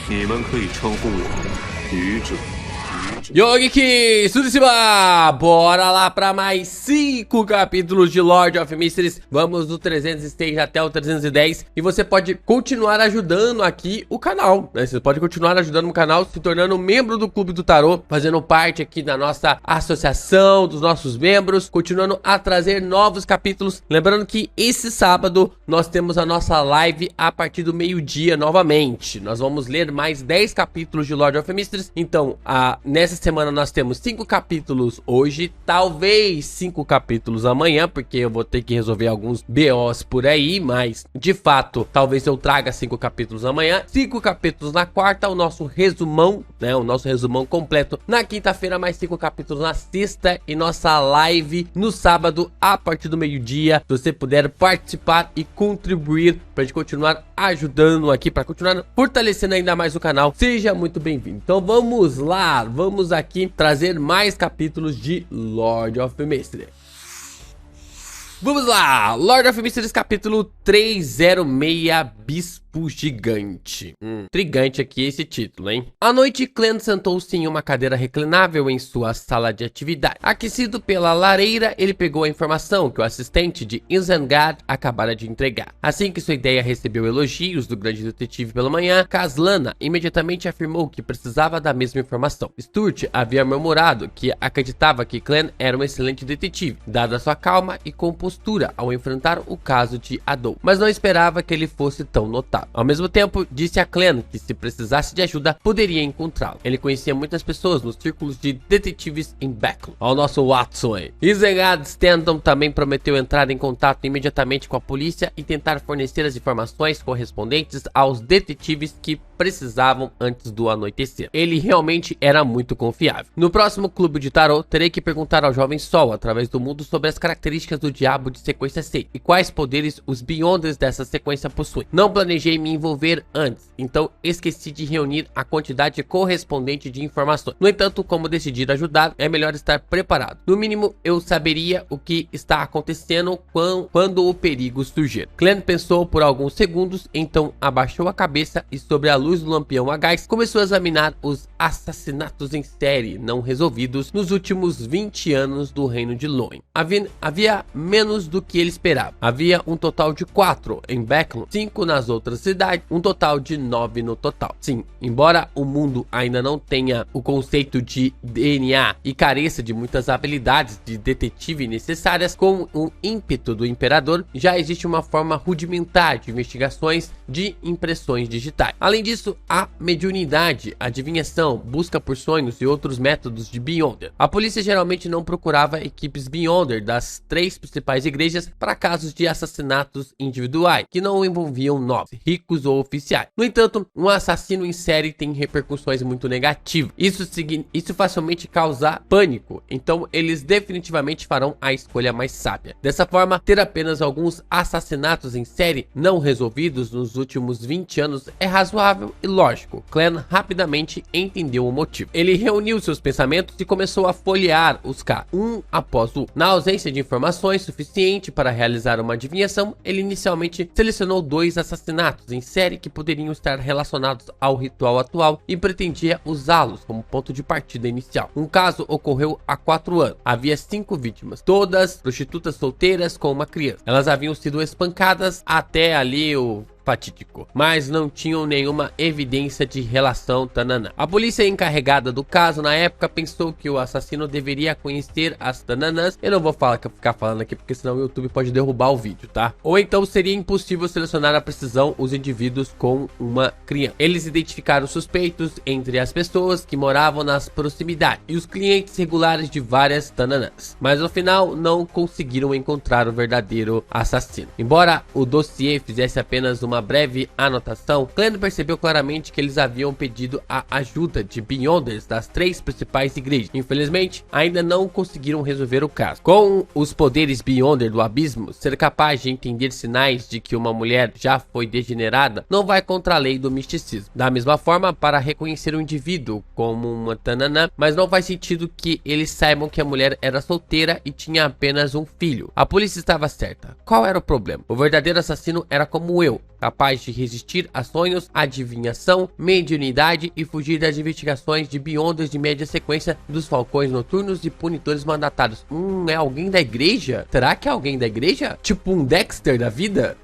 你们可以称呼我愚者。 Yogi, tudo em cima! Bora lá pra mais 5 capítulos de Lord of Mysteries. Vamos do 300 stage até o 310. E você pode continuar ajudando aqui o canal, né? Você pode continuar ajudando o canal, se tornando membro do Clube do Tarô, fazendo parte aqui da nossa associação, dos nossos membros, continuando a trazer novos capítulos. Lembrando que esse sábado nós temos a nossa live a partir do meio-dia novamente. Nós vamos ler mais 10 capítulos de Lord of Mysteries. Então, nessa semana nós temos 5 capítulos hoje, talvez 5 capítulos amanhã, porque eu vou ter que resolver alguns BOs por aí, mas de fato, talvez eu traga 5 capítulos amanhã, 5 capítulos na quarta, o nosso resumão, né, o nosso resumão completo na quinta-feira, mais 5 capítulos na sexta e nossa live no sábado a partir do meio-dia. Se você puder participar e contribuir pra gente continuar ajudando aqui, pra continuar fortalecendo ainda mais o canal, seja muito bem-vindo. Então vamos lá, vamos aqui trazer mais capítulos de Lord of Mysteries. Vamos lá, Lord of Mysteries capítulo 306, Bispo Gigante. Intrigante aqui esse título, hein? À noite, Clann sentou-se em uma cadeira reclinável em sua sala de atividade. Aquecido pela lareira, ele pegou a informação que o assistente de Isengard acabara de entregar. Assim que sua ideia recebeu elogios do grande detetive pela manhã, Caslana imediatamente afirmou que precisava da mesma informação. Sturt havia murmurado que acreditava que Clann era um excelente detetive, dada sua calma e compostura ao enfrentar o caso de Adol, mas não esperava que ele fosse tão notável. Ao mesmo tempo, disse a Clann que se precisasse de ajuda, poderia encontrá-lo. Ele conhecia muitas pessoas nos círculos de detetives em Becklon. Ao nosso Watson aí. Isengard Stanton também prometeu entrar em contato imediatamente com a polícia e tentar fornecer as informações correspondentes aos detetives que precisavam antes do anoitecer. Ele realmente era muito confiável. No próximo clube de tarô, terei que perguntar ao jovem Sol, através do mundo, sobre as características do diabo de sequência 6 e quais poderes os Beyonders dessa sequência possuem. Não planejei me envolver antes, então esqueci de reunir a quantidade correspondente de informações. No entanto, como decidir ajudar, é melhor estar preparado. No mínimo, eu saberia o que está acontecendo quando o perigo surgir. Clann pensou por alguns segundos, então abaixou a cabeça e, sobre a luz do lampião a gás, começou a examinar os assassinatos em série não resolvidos nos últimos 20 anos do reino de Loen. Havia menos do que ele esperava. Havia um total de 4 em Becklon, 5 nas outras cidades, um total de 9 no total. Sim, embora o mundo ainda não tenha o conceito de DNA e careça de muitas habilidades de detetive necessárias, com o ímpeto do imperador, já existe uma forma rudimentar de investigações de impressões digitais. Além disso, a mediunidade, adivinhação, busca por sonhos e outros métodos de Beyonder. A polícia geralmente não procurava equipes Beyonder das 3 principais igrejas para casos de assassinatos individuais, que não envolviam nobres, ricos ou oficiais. No entanto, um assassino em série tem repercussões muito negativas. Isso facilmente causa pânico, então eles definitivamente farão a escolha mais sábia. Dessa forma, ter apenas alguns assassinatos em série não resolvidos nos últimos 20 anos é razoável e lógico. Clann rapidamente entendeu o motivo. Ele reuniu seus pensamentos e começou a folhear os casos, um após o outro. Na ausência de informações suficiente para realizar uma adivinhação, ele inicialmente selecionou 2 assassinatos em série que poderiam estar relacionados ao ritual atual e pretendia usá-los como ponto de partida inicial. Um caso ocorreu há 4 anos. Havia 5 vítimas, todas prostitutas solteiras com uma criança. Elas haviam sido espancadas até ali o fatídico, mas não tinham nenhuma evidência de relação. Tanana. A polícia encarregada do caso na época pensou que o assassino deveria conhecer as Tananãs. Eu não vou ficar falando aqui porque senão o YouTube pode derrubar o vídeo, tá? Ou então seria impossível selecionar a precisão os indivíduos com uma criança. Eles identificaram suspeitos entre as pessoas que moravam nas proximidades e os clientes regulares de várias Tananãs, mas no final não conseguiram encontrar o verdadeiro assassino. Embora o dossiê fizesse apenas uma breve anotação, Clann percebeu claramente que eles haviam pedido a ajuda de Beyonders das 3 principais igrejas. Infelizmente, ainda não conseguiram resolver o caso. Com os poderes Beyonder do abismo, ser capaz de entender sinais de que uma mulher já foi degenerada não vai contra a lei do misticismo. Da mesma forma, para reconhecer um indivíduo como uma Tananã, mas não faz sentido que eles saibam que a mulher era solteira e tinha apenas um filho. A polícia estava certa. Qual era o problema? O verdadeiro assassino era como eu, capaz de resistir a sonhos, adivinhação, mediunidade e fugir das investigações de Beyonders de média sequência dos falcões noturnos e punitores mandatários. É alguém da igreja? Será que é alguém da igreja? Tipo um Dexter da vida?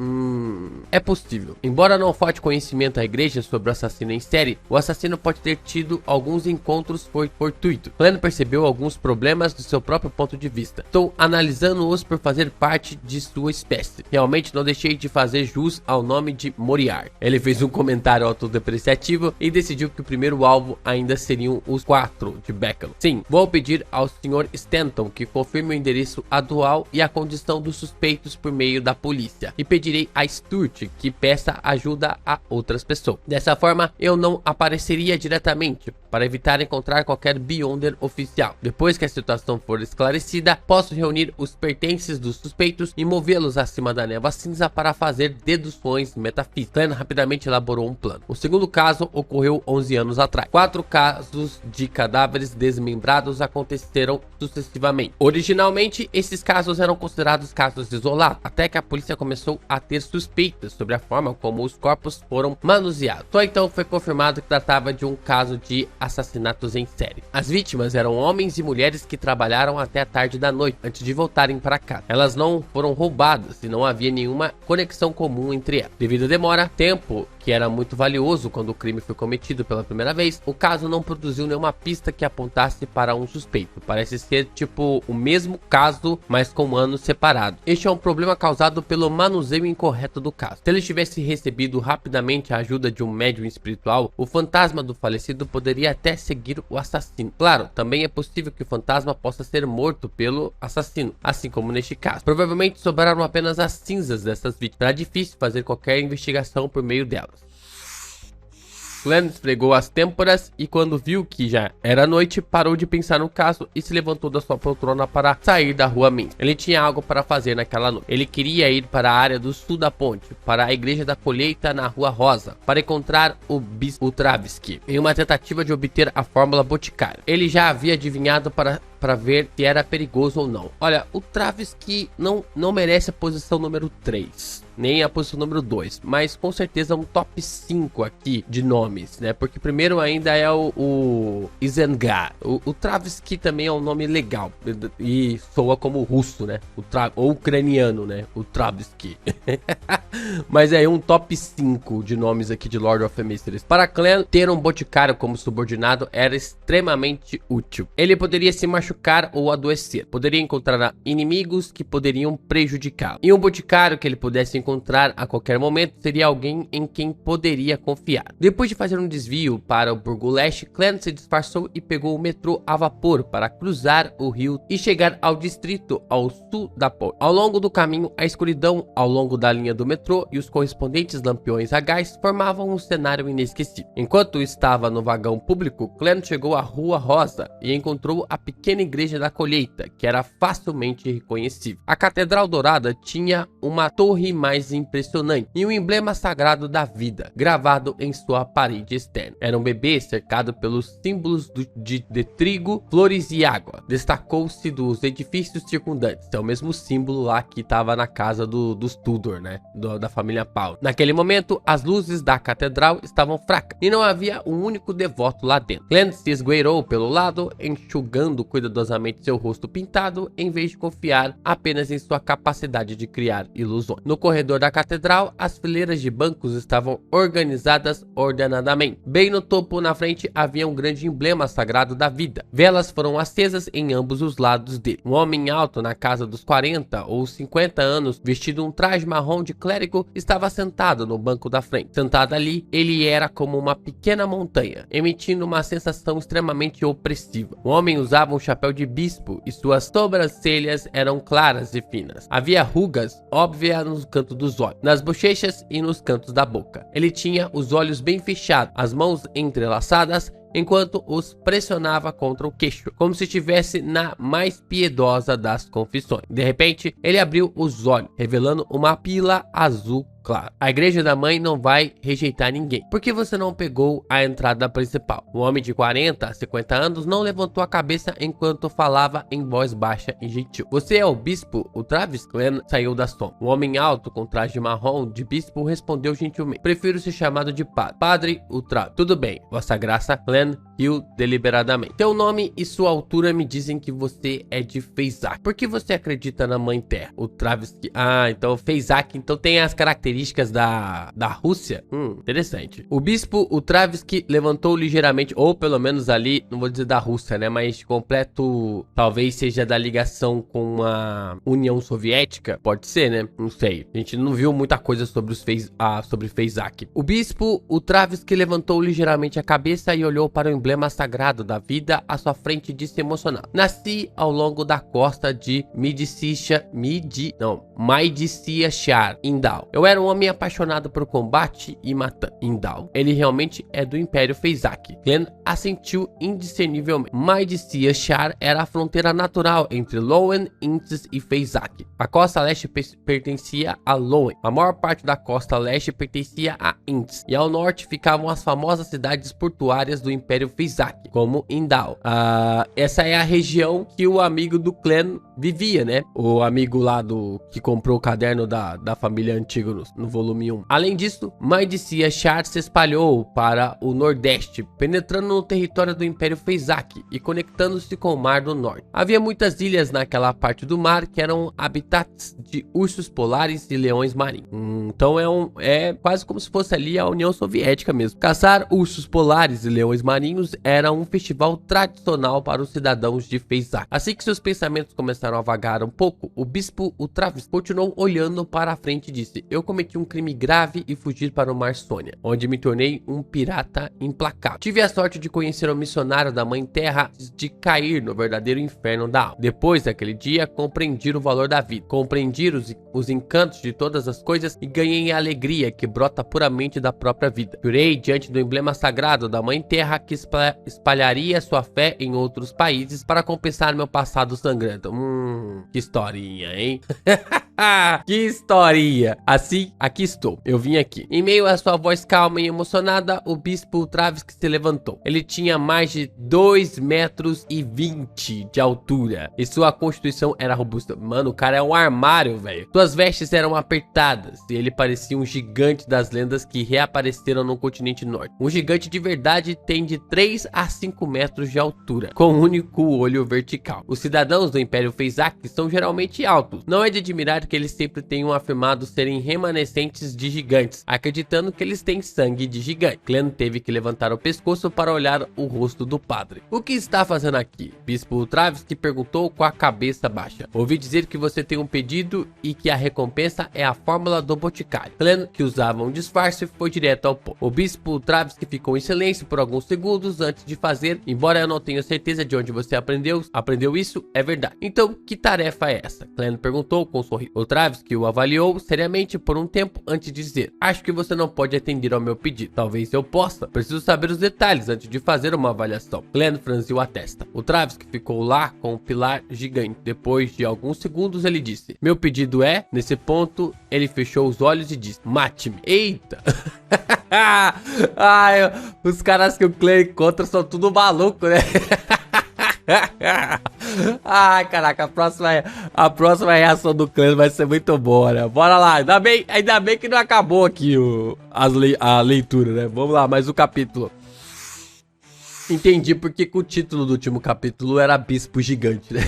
É possível. Embora não falte conhecimento à igreja sobre o assassino em série, o assassino pode ter tido alguns encontros fortuitos. Glenn percebeu alguns problemas do seu próprio ponto de vista. Estou analisando-os por fazer parte de sua espécie. Realmente não deixei de fazer jus ao nome de Moriarty. Ele fez um comentário autodepreciativo e decidiu que o primeiro alvo ainda seriam os 4 de Beckham. Sim, vou pedir ao Sr. Stanton que confirme o endereço atual e a condição dos suspeitos por meio da polícia. E pedirei a Stuart que peça ajuda a outras pessoas. Dessa forma, eu não apareceria diretamente para evitar encontrar qualquer Beyonder oficial. Depois que a situação for esclarecida, posso reunir os pertences dos suspeitos e movê-los acima da névoa cinza para fazer deduções metafísicas. Glenn rapidamente elaborou um plano. O segundo caso ocorreu 11 anos atrás. 4 casos de cadáveres desmembrados aconteceram sucessivamente. Originalmente, esses casos eram considerados casos isolados, até que a polícia começou a ter suspeitas sobre a forma como os corpos foram manuseados. Só então foi confirmado que tratava de um caso de assassinatos em série. As vítimas eram homens e mulheres que trabalharam até a tarde da noite antes de voltarem para casa. Elas não foram roubadas e não havia nenhuma conexão comum entre elas. Devido à demora, tempo que era muito valioso quando o crime foi cometido pela primeira vez, o caso não produziu nenhuma pista que apontasse para um suspeito. Parece ser tipo o mesmo caso, mas com anos separados. Este é um problema causado pelo manuseio incorreto do caso. Se ele tivesse recebido rapidamente a ajuda de um médium espiritual, o fantasma do falecido poderia até seguir o assassino. Claro, também é possível que o fantasma possa ser morto pelo assassino, assim como neste caso. Provavelmente sobraram apenas as cinzas dessas vítimas. Era difícil fazer qualquer investigação por meio delas. Glenn esfregou as têmporas e quando viu que já era noite, parou de pensar no caso e se levantou da sua poltrona para sair da rua Min. Ele tinha algo para fazer naquela noite. Ele queria ir para a área do sul da ponte, para a igreja da colheita na Rua Rosa, para encontrar o bispo Travski, em uma tentativa de obter a fórmula boticária. Ele já havia adivinhado para ver se era perigoso ou não. Olha, o Travski não merece a posição número 3. Nem a posição número 2, mas com certeza um top 5 aqui de nomes, né? Porque primeiro ainda é o Izengar. O Travski também é um nome legal e soa como russo, né? Ou ucraniano, né? O Travski. Mas é um top 5 de nomes aqui de Lord of the Mysteries. Para Glenn, ter um boticário como subordinado era extremamente útil. Ele poderia se machucar ou adoecer, poderia encontrar inimigos que poderiam prejudicá-lo. E um boticário que ele pudesse encontrar a qualquer momento seria alguém em quem poderia confiar. Depois de fazer um desvio para o Burgo Leste, Glenn se disfarçou e pegou o metrô a vapor para cruzar o rio e chegar ao distrito ao sul da ponte. Ao longo do caminho, a escuridão ao longo da linha do metrô e os correspondentes lampiões a gás formavam um cenário inesquecível. Enquanto estava no vagão público, Glenn chegou à Rua Rosa e encontrou a pequena igreja da colheita, que era facilmente reconhecível. A Catedral Dourada tinha uma torre mais impressionante e um emblema sagrado da vida gravado em sua parede externa. Era um bebê cercado pelos símbolos de trigo, flores e água. Destacou-se dos edifícios circundantes. É o mesmo símbolo lá que estava na casa dos Tudor, né? Da família Paul. Naquele momento, as luzes da catedral estavam fracas e não havia um único devoto lá dentro. Glenn se esgueirou pelo lado, enxugando cuidadosamente seu rosto pintado, em vez de confiar apenas em sua capacidade de criar ilusões. No corredor da catedral, as fileiras de bancos estavam organizadas ordenadamente. Bem no topo, na frente, havia um grande emblema sagrado da vida. Velas foram acesas em ambos os lados dele. Um homem alto, na casa dos 40 ou 50 anos, vestido um traje marrom de clérigo, estava sentado no banco da frente. Sentado ali, ele era como uma pequena montanha, emitindo uma sensação extremamente opressiva. O homem usava um chapéu de bispo e suas sobrancelhas eram claras e finas. Havia rugas óbvias no canto dos olhos, nas bochechas e nos cantos da boca. Ele tinha os olhos bem fechados, as mãos entrelaçadas, enquanto os pressionava contra o queixo, como se estivesse na mais piedosa das confissões. De repente, ele abriu os olhos, revelando uma pila azul claro. A igreja da mãe não vai rejeitar ninguém. Por que você não pegou a entrada principal? O homem de 40 a 50 anos não levantou a cabeça enquanto falava em voz baixa e gentil. Você é o bispo? O Travis? Glenn saiu da sombra. O homem alto com traje marrom de bispo respondeu gentilmente. Prefiro ser chamado de padre. Padre, o Travis. Tudo bem, vossa graça. Glenn riu deliberadamente. Seu nome e sua altura me dizem que você é de Fezak. Por que você acredita na Mãe Terra? O Travis... então Fezak então tem as características da Rússia? Interessante. O bispo, o Travski, levantou ligeiramente, ou pelo menos ali, não vou dizer da Rússia, né? Mas completo, talvez seja da ligação com a União Soviética. Pode ser, né? Não sei. A gente não viu muita coisa sobre sobre Fezak. O bispo, o Travski, levantou ligeiramente a cabeça e olhou para o emblema sagrado da vida à sua frente e disse emocionado. Nasci ao longo da costa de Maidisia Shar, Indal. Eu era um homem apaixonado por combate e matar. Indal. Ele realmente é do Império Fezak. Glenn assentiu indiscernivelmente. Maidisia Shar era a fronteira natural entre Lowen, Intz e Fezak. A costa leste pertencia a Lowen. A maior parte da costa leste pertencia a Intz. E ao norte ficavam as famosas cidades portuárias do Império Fezak, como Indal. Essa é a região que o amigo do Glenn vivia, né? O amigo lá que comprou o caderno da família antiga no volume 1. Além disso, Maidisia Shar se espalhou para o nordeste, penetrando no território do Império Fezak e conectando-se com o Mar do Norte. Havia muitas ilhas naquela parte do mar que eram habitats de ursos polares e leões marinhos. Então é quase como se fosse ali a União Soviética mesmo. Caçar ursos polares e leões marinhos era um festival tradicional para os cidadãos de Fezak. Assim que seus pensamentos começaram a vagar um pouco, o bispo, o Travis, continuou olhando para a frente e disse: eu cometi um crime grave e fugi para o Mar Sônia, onde me tornei um pirata implacável. Tive a sorte de conhecer um missionário da Mãe Terra antes de cair no verdadeiro inferno da alma. Depois daquele dia, compreendi o valor da vida, compreendi os encantos de todas as coisas e ganhei a alegria que brota puramente da própria vida. Jurei diante do emblema sagrado da Mãe Terra que espalharia sua fé em outros países para compensar meu passado sangrento. Que historinha, hein? Que historinha. Assim, aqui estou. Eu vim aqui. Em meio à sua voz calma e emocionada, o bispo Travis se levantou. Ele tinha mais de 2,20 metros de altura e sua constituição era robusta. Mano, o cara é um armário, velho. Suas vestes eram apertadas e ele parecia um gigante das lendas que reapareceram no continente norte. Um gigante de verdade tem de 3 a 5 metros de altura, com um único olho vertical. Os cidadãos do Império Fezak são geralmente altos. Não é de admirar que eles sempre tenham afirmado serem remanescentes de gigantes, acreditando que eles têm sangue de gigante. Glenn teve que levantar o pescoço para olhar o rosto do padre. O que está fazendo aqui? Bispo Travis que perguntou com a cabeça baixa. Ouvi dizer que você tem um pedido e que a recompensa é a fórmula do boticário. Glenn, que usava um disfarce, foi direto ao ponto. O bispo Travis que ficou em silêncio por alguns segundos antes de fazer, embora eu não tenha certeza de onde você aprendeu isso, é verdade. Então, que tarefa é essa? Glenn perguntou com um sorriso. O Travis que o avaliou seriamente por um tempo antes de dizer: acho que você não pode atender ao meu pedido. Talvez eu possa. Preciso saber os detalhes antes de fazer uma avaliação. Glenn franziu a testa. O Travis que ficou lá com um pilar gigante. Depois de alguns segundos ele disse: meu pedido é... Nesse ponto ele fechou os olhos e disse: mate-me. Eita. Ai, os caras que o Glenn encontra são tudo maluco, né? Ai, caraca, a próxima reação do Glenn vai ser muito boa, né? Bora lá, ainda bem que não acabou aqui a leitura, né? Vamos lá, mais um capítulo. Entendi porque que o título do último capítulo era Bispo Gigante, né?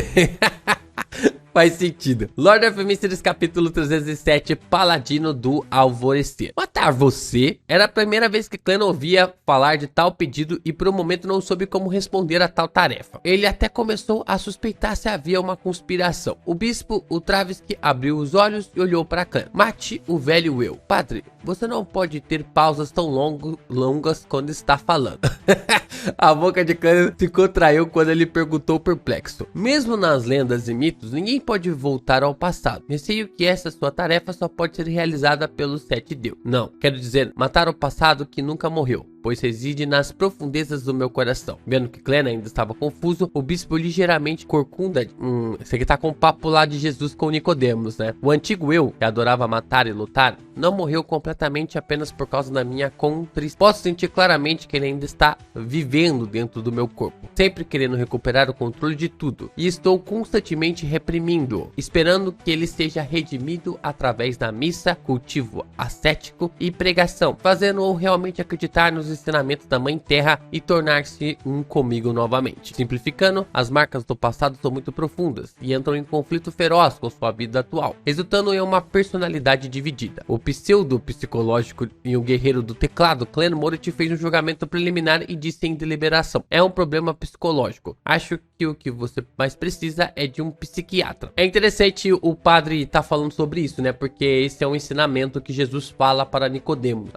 Faz sentido. Lord of Mysteries, capítulo 307, Paladino do Alvorecer. Matar você? Era a primeira vez que Glenn ouvia falar de tal pedido e por um momento não soube como responder a tal tarefa. Ele até começou a suspeitar se havia uma conspiração. O bispo, o Travis, que abriu os olhos e olhou para Glenn. Mate o velho eu. Padre, você não pode ter pausas tão longas quando está falando. A boca de Glenn se contraiu quando ele perguntou perplexo. Mesmo nas lendas e mitos, ninguém pode voltar ao passado. Receio que essa sua tarefa só pode ser realizada pelos 7 deuses. Não, quero dizer, matar o passado que nunca morreu, pois reside nas profundezas do meu coração. Vendo que Clena ainda estava confuso, o bispo ligeiramente corcunda. Esse aqui tá com o papo lá de Jesus com Nicodemos, né? O antigo eu, que adorava matar e lutar, não morreu completamente apenas por causa da minha contrição. Posso sentir claramente que ele ainda está vivendo dentro do meu corpo, sempre querendo recuperar o controle de tudo, e estou constantemente reprimindo-o, esperando que ele seja redimido através da missa, cultivo ascético e pregação, fazendo-o realmente acreditar nos ensinamentos da Mãe Terra e tornar-se um comigo novamente. Simplificando, as marcas do passado são muito profundas e entram em conflito feroz com sua vida atual, resultando em uma personalidade dividida. O pseudo-psicológico e o guerreiro do teclado, Clan Morit, fez um julgamento preliminar e disse em deliberação: é um problema psicológico. Acho que o que você mais precisa é de um psiquiatra. É interessante o padre tá falando sobre isso, né? Porque esse é um ensinamento que Jesus fala para Nicodemos.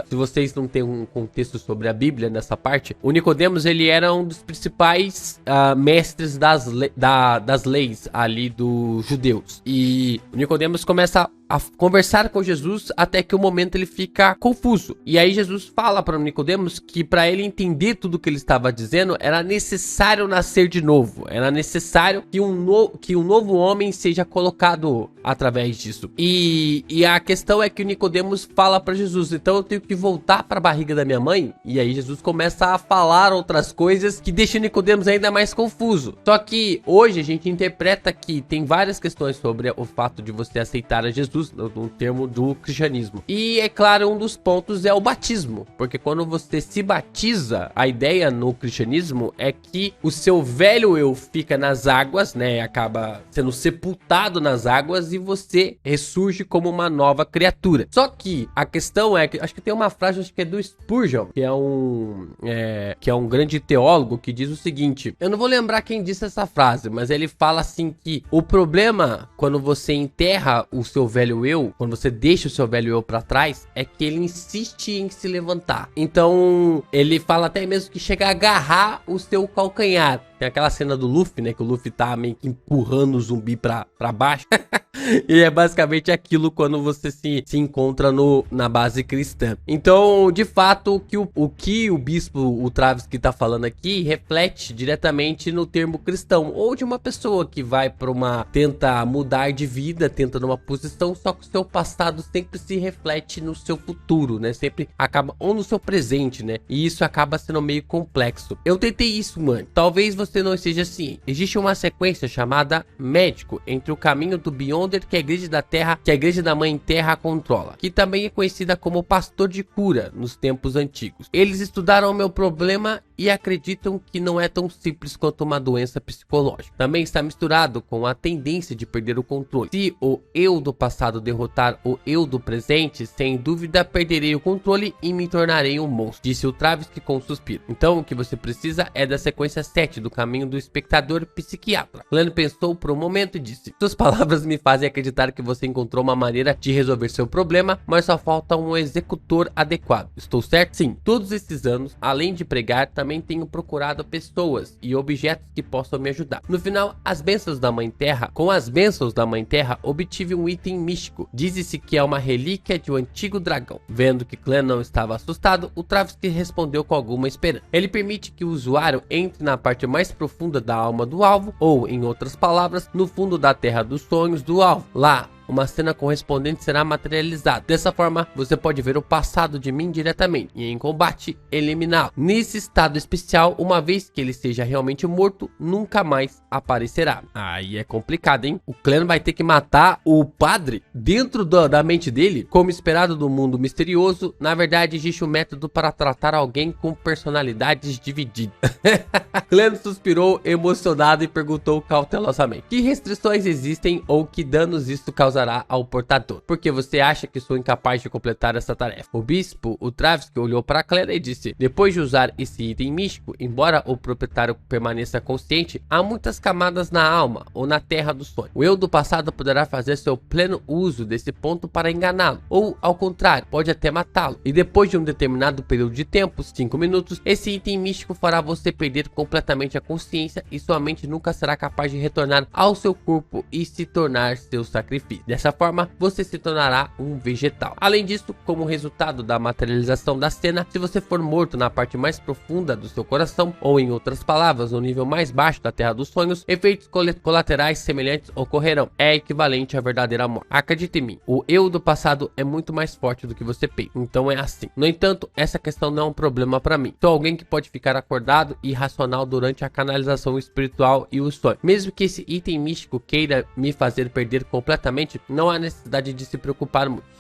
Se vocês não têm um contexto sobre a Bíblia nessa parte, o Nicodemos, ele era um dos principais mestres das leis ali dos judeus. E o Nicodemos começa a conversar com Jesus até que o momento ele fica confuso. E aí Jesus fala para Nicodemos que para ele entender tudo que ele estava dizendo, era necessário nascer de novo. Era necessário que um novo homem seja colocado através disso. E a questão é que o Nicodemos fala para Jesus: então eu tenho que voltar para a barriga da minha mãe? E aí Jesus começa a falar outras coisas que deixam Nicodemos ainda mais confuso. Só que hoje a gente interpreta que tem várias questões sobre o fato de você aceitar a Jesus no termo do cristianismo. E é claro, um dos pontos é o batismo, porque quando você se batiza, a ideia no cristianismo é que o seu velho eu fica nas águas, né, acaba sendo sepultado nas águas e você ressurge como uma nova criatura. Só que a questão é que, acho que tem uma frase, acho que é do Spurgeon, que é um grande teólogo, que diz o seguinte, eu não vou lembrar quem disse essa frase, mas ele fala assim que o problema quando você enterra o seu velho eu, quando você deixa o seu velho eu pra trás, é que ele insiste em se levantar. Então, ele fala até mesmo que chega a agarrar o seu calcanhar. Tem aquela cena do Luffy, né, que o Luffy tá meio que empurrando o zumbi pra baixo. E é basicamente aquilo quando você se encontra na base cristã. Então, de fato, o que o bispo, o Travsky, tá falando aqui, reflete diretamente no termo cristão, ou de uma pessoa que vai tenta mudar de vida, tenta numa posição, só que o seu passado sempre se reflete no seu futuro, né? Sempre acaba, ou no seu presente, né? E isso acaba sendo meio complexo. Eu tentei isso, mano. Talvez você não esteja assim. Existe uma sequência chamada Médico entre o caminho do Beyonder que a Igreja da Terra, que a Igreja da Mãe Terra controla, que também é conhecida como pastor de cura nos tempos antigos. Eles estudaram o meu problema e acreditam que não é tão simples quanto uma doença psicológica. Também está misturado com a tendência de perder o controle. Se o eu do passado derrotar o eu do presente, sem dúvida perderei o controle e me tornarei um monstro, disse o Travsky com um suspiro. Então o que você precisa é da sequência 7 do caminho do espectador psiquiatra. Glenn pensou por um momento e disse: suas palavras me fazem acreditar que você encontrou uma maneira de resolver seu problema, mas só falta um executor adequado. Estou certo? Sim. Todos esses anos, além de pregar, também tenho procurado pessoas e objetos que possam me ajudar. No final, com as bênçãos da Mãe Terra, obtive um item místico. Diz-se que é uma relíquia de um antigo dragão. Vendo que Clan não estava assustado, o Travsky respondeu com alguma esperança. Ele permite que o usuário entre na parte mais profunda da alma do alvo, ou, em outras palavras, no fundo da terra dos sonhos do alvo. Lá, uma cena correspondente será materializada. Dessa forma, você pode ver o passado de mim diretamente e, em combate, eliminá-lo. Nesse estado especial, uma vez que ele seja realmente morto, nunca mais aparecerá. Aí é complicado, hein? O Clan vai ter que matar o padre dentro da mente dele, como esperado do mundo misterioso. Na verdade, existe um método para tratar alguém com personalidades divididas. Clan suspirou emocionado e perguntou cautelosamente: que restrições existem ou que danos isso causará ao portador? Porque você acha que sou incapaz de completar essa tarefa? O bispo, o Travsky, olhou para Clara e disse: depois de usar esse item místico, embora o proprietário permaneça consciente, há muitas camadas na alma ou na terra do sonho. O eu do passado poderá fazer seu pleno uso desse ponto para enganá-lo, ou ao contrário, pode até matá-lo. E depois de um determinado período de tempo, 5 minutos, esse item místico fará você perder completamente a consciência e sua mente nunca será capaz de retornar ao seu corpo e se tornar seu sacrifício. si. Dessa forma, você se tornará um vegetal. Além disso, como resultado da materialização da cena, se você for morto na parte mais profunda do seu coração, ou em outras palavras, no nível mais baixo da Terra dos Sonhos, efeitos colaterais semelhantes ocorrerão. É equivalente à verdadeira morte. Acredite em mim, o eu do passado é muito mais forte do que você pensa. Então é assim. No entanto, essa questão não é um problema para mim. Sou alguém que pode ficar acordado e racional durante a canalização espiritual e o sonho. Mesmo que esse item místico queira me fazer perder completamente, não há necessidade de se preocupar muito.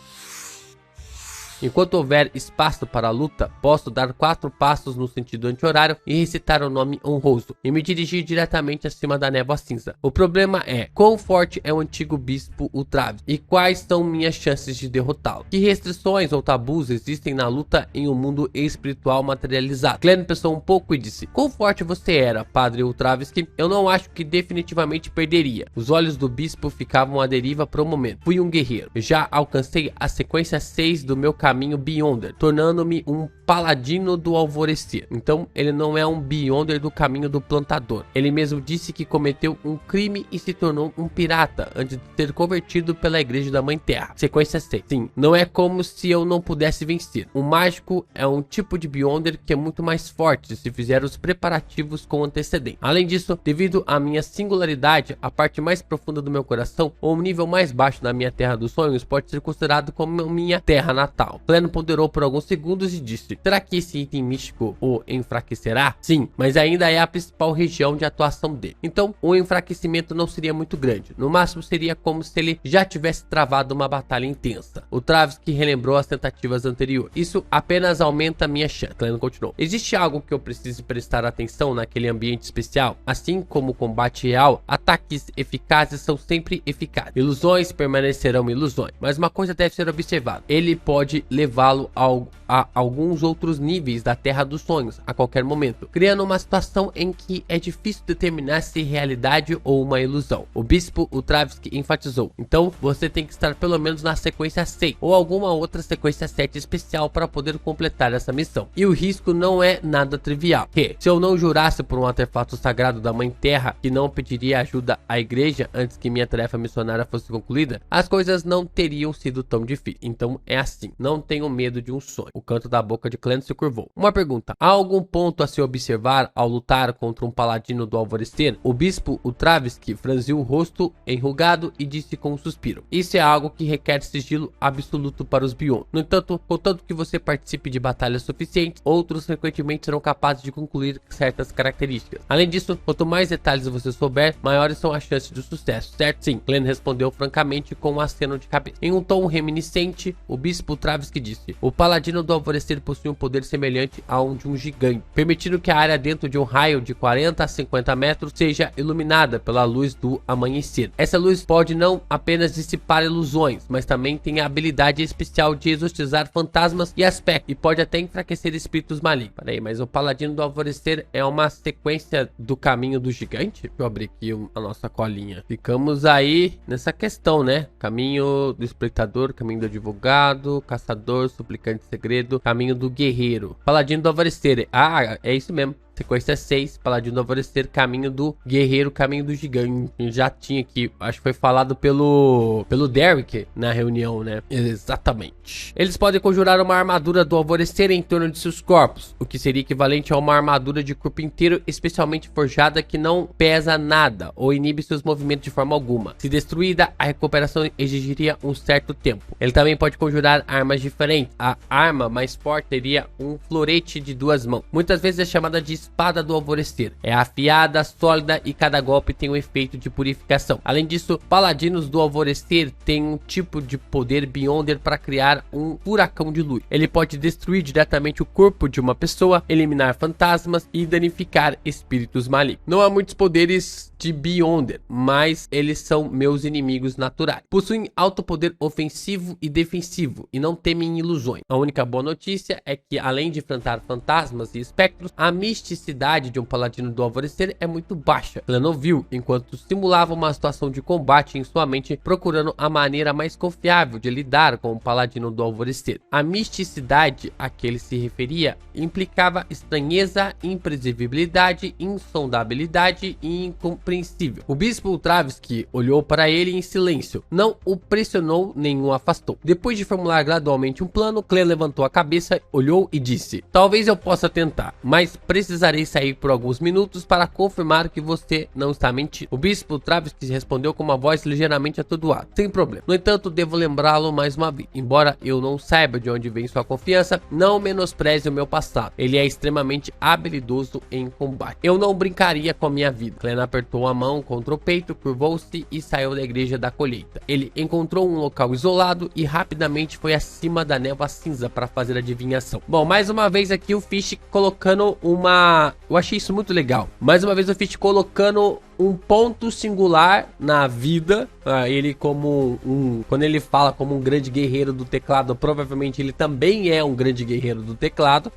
Enquanto houver espaço para a luta, posso dar 4 passos no sentido anti-horário e recitar o nome honroso, e me dirigir diretamente acima da névoa cinza. O problema é, quão forte é o antigo bispo Ultravis, e quais são minhas chances de derrotá-lo? Que restrições ou tabus existem na luta em um mundo espiritual materializado? Glenn pensou um pouco e disse, quão forte você era, Padre Ultravis? Eu não acho que definitivamente perderia. Os olhos do bispo ficavam à deriva por um momento. Fui um guerreiro. Já alcancei a sequência 6 do meu caminho Beyonder, tornando-me um paladino do alvorecer. Então ele não é um Beyonder do caminho do plantador. Ele mesmo disse que cometeu um crime e se tornou um pirata antes de ser convertido pela igreja da Mãe Terra. Sequência 6. Sim, não é como se eu não pudesse vencer. Um mágico é um tipo de Beyonder que é muito mais forte se fizer os preparativos com antecedência. Além disso, devido à minha singularidade, a parte mais profunda do meu coração, ou um nível mais baixo da minha Terra dos Sonhos, pode ser considerado como minha terra natal. Glenn ponderou por alguns segundos e disse, será que esse item místico o enfraquecerá? Sim, mas ainda é a principal região de atuação dele. Então, o enfraquecimento não seria muito grande. No máximo, seria como se ele já tivesse travado uma batalha intensa. O Travis que relembrou as tentativas anteriores. Isso apenas aumenta a minha chance. Glenn continuou. Existe algo que eu precise prestar atenção naquele ambiente especial? Assim como o combate real, ataques eficazes são sempre eficazes. Ilusões permanecerão ilusões. Mas uma coisa deve ser observada. Ele pode levá-lo a alguns outros níveis da Terra dos Sonhos a qualquer momento, criando uma situação em que é difícil determinar se é realidade ou uma ilusão. O bispo Ultravis enfatizou, então você tem que estar pelo menos na sequência 6 ou alguma outra sequência 7 especial para poder completar essa missão. E o risco não é nada trivial, que se eu não jurasse por um artefato sagrado da Mãe Terra que não pediria ajuda à igreja antes que minha tarefa missionária fosse concluída, as coisas não teriam sido tão difíceis. Então é assim, não tenho medo de um sonho. O canto da boca de Glenn se curvou. Uma pergunta, há algum ponto a se observar ao lutar contra um paladino do alvorecer? O bispo Ultravis franziu o rosto enrugado e disse com um suspiro, isso é algo que requer sigilo absoluto para os Beyond. No entanto, contanto que você participe de batalhas suficientes, outros frequentemente serão capazes de concluir certas características. Além disso, quanto mais detalhes você souber, maiores são as chances de sucesso, certo? Sim, Glenn respondeu francamente com um aceno de cabeça. Em um tom reminiscente, o bispo Ultravis disse, o paladino do alvorecer possui um poder semelhante ao de um gigante, permitindo que a área dentro de um raio de 40 a 50 metros seja iluminada pela luz do amanhecer. Essa luz pode não apenas dissipar ilusões, mas também tem a habilidade especial de exorcizar fantasmas e aspectos, e pode até enfraquecer espíritos malignos. Peraí, mas o paladino do alvorecer é uma sequência do caminho do gigante? Deixa eu abrir aqui a nossa colinha. Ficamos aí nessa questão, né? Caminho do espreitador, caminho do advogado, caçador, suplicante segredo, caminho do guerreiro, paladino do alvorecer. Ah, é isso mesmo. Sequência 6, paladino do alvorecer, caminho do guerreiro, caminho do gigante. Já tinha aqui, acho que foi falado pelo Derek na reunião, né? Exatamente. Eles podem conjurar uma armadura do alvorecer em torno de seus corpos, o que seria equivalente a uma armadura de corpo inteiro especialmente forjada que não pesa nada ou inibe seus movimentos de forma alguma. Se destruída, a recuperação exigiria um certo tempo. Ele também pode conjurar armas diferentes. A arma mais forte seria um florete de 2 mãos. Muitas vezes é chamada de espada do alvorecer. É afiada, sólida e cada golpe tem um efeito de purificação. Além disso, paladinos do alvorecer têm um tipo de poder Beyonder para criar um furacão de luz. Ele pode destruir diretamente o corpo de uma pessoa, eliminar fantasmas e danificar espíritos malignos. Não há muitos poderes de Beyonder, mas eles são meus inimigos naturais. Possuem alto poder ofensivo e defensivo e não temem ilusões. A única boa notícia é que, além de enfrentar fantasmas e espectros, a misticidade misticidade de um paladino do alvorecer é muito baixa. Clan ouviu enquanto simulava uma situação de combate em sua mente, procurando a maneira mais confiável de lidar com o paladino do alvorecer. A misticidade a que ele se referia implicava estranheza, imprevisibilidade, insondabilidade e incompreensível. O bispo Ultravsky olhou para ele em silêncio, não o pressionou nem o afastou. Depois de formular gradualmente um plano, Clan levantou a cabeça, olhou e disse: talvez eu possa tentar, mas precisarei sair por alguns minutos para confirmar que você não está mentindo. O bispo Ultravsky respondeu com uma voz ligeiramente atordoada: sem problema. No entanto, devo lembrá-lo mais uma vez. Embora eu não saiba de onde vem sua confiança, não menospreze o meu passado. Ele é extremamente habilidoso em combate. Eu não brincaria com a minha vida. Clan apertou a mão contra o peito, curvou-se e saiu da igreja da colheita. Ele encontrou um local isolado e rapidamente foi acima da névoa cinza para fazer a adivinhação. Bom, mais uma vez aqui o Fish colocando uma... Eu achei isso muito legal. Mais uma vez o Fish colocando um ponto singular na vida. Ele como quando ele fala como um grande guerreiro do teclado, provavelmente ele também é um grande guerreiro do teclado.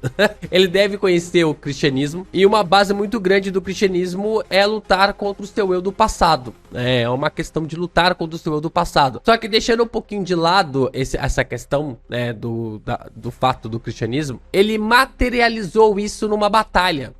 Ele deve conhecer o cristianismo, e uma base muito grande do cristianismo é lutar contra o seu eu do passado. É uma questão de lutar contra o seu eu do passado. Só que deixando um pouquinho de lado essa questão, né, do fato do cristianismo, ele materializou isso numa batalha.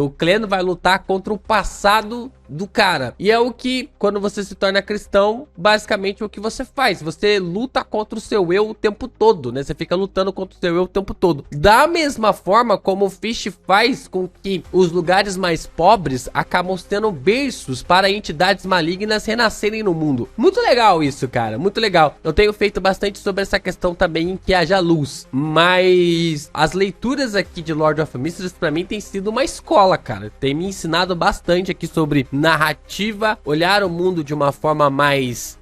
O Clan vai lutar contra o passado do cara. E é o que, quando você se torna cristão, basicamente o que você faz. Você luta contra o seu eu o tempo todo, né? Você fica lutando contra o seu eu o tempo todo. Da mesma forma como o Fish faz com que os lugares mais pobres acabam sendo berços para entidades malignas renascerem no mundo. Muito legal isso, cara. Muito legal. Eu tenho feito bastante sobre essa questão também em Que Haja Luz. Mas as leituras aqui de Lord of Mysteries pra mim tem sido uma escola, cara. Tem me ensinado bastante aqui sobre narrativa, olhar o mundo de uma forma mais,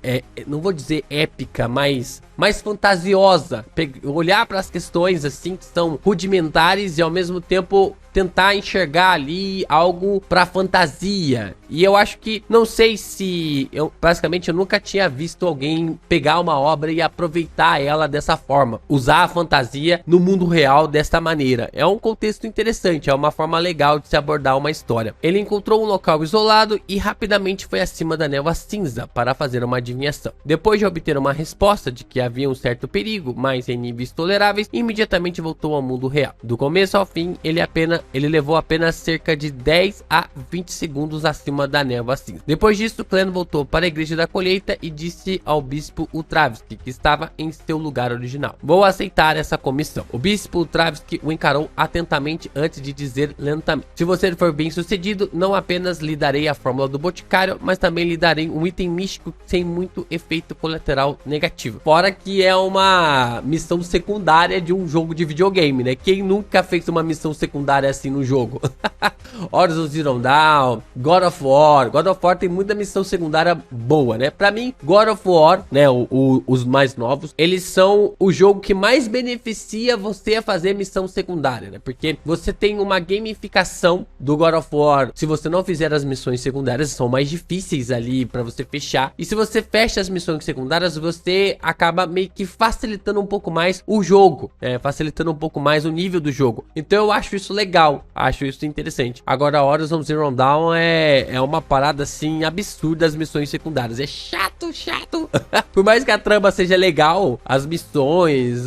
não vou dizer épica, mas mais fantasiosa, olhar para as questões assim que são rudimentares e ao mesmo tempo tentar enxergar ali algo para fantasia. E eu acho que, não sei se basicamente eu nunca tinha visto alguém pegar uma obra e aproveitar ela dessa forma, usar a fantasia no mundo real desta maneira. É um contexto interessante, é uma forma legal de se abordar uma história. Ele encontrou um local isolado e rapidamente foi acima da névoa cinza para fazer uma adivinhação. Depois de obter uma resposta de que havia um certo perigo, mas em níveis toleráveis, imediatamente voltou ao mundo real. Do começo ao fim, ele levou apenas cerca de 10 a 20 segundos acima da névoa cinza. Depois disso, Clan voltou para a igreja da colheita e disse ao bispo Ultravsky, que estava em seu lugar original: vou aceitar essa comissão. O bispo Ultravsky o encarou atentamente antes de dizer lentamente: se você for bem sucedido, não apenas lhe darei a fórmula do boticário, mas também lhe darei um item místico sem muito efeito colateral negativo. Fora que é uma missão secundária de um jogo de videogame, né? Quem nunca fez uma missão secundária assim no jogo? Horizon Zero Dawn, God of War. God of War tem muita missão secundária boa, né? Pra mim, God of War, né, os mais novos, eles são o jogo que mais beneficia você a fazer missão secundária, né? Porque você tem uma gamificação do God of War. Se você não fizer as missões secundárias, são mais difíceis ali pra você fechar. E se você fecha as missões secundárias, você acaba meio que facilitando um pouco mais o jogo, facilitando um pouco mais o nível do jogo. Então eu acho isso legal, acho isso interessante. Agora, Horizon Zero Dawn é uma parada assim absurda, as missões secundárias. É chato. Por mais que a trama seja legal, as missões,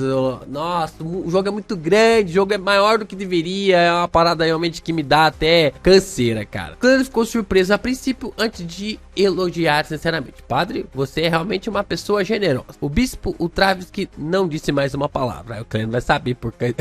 nossa, o jogo é muito grande, o jogo é maior do que deveria. É uma parada realmente que me dá até canseira, cara. Clan ficou surpreso a princípio antes de elogiar sinceramente: padre, você é realmente uma pessoa generosa. O bispo Ultravsky não disse mais uma palavra. O Clan vai saber porque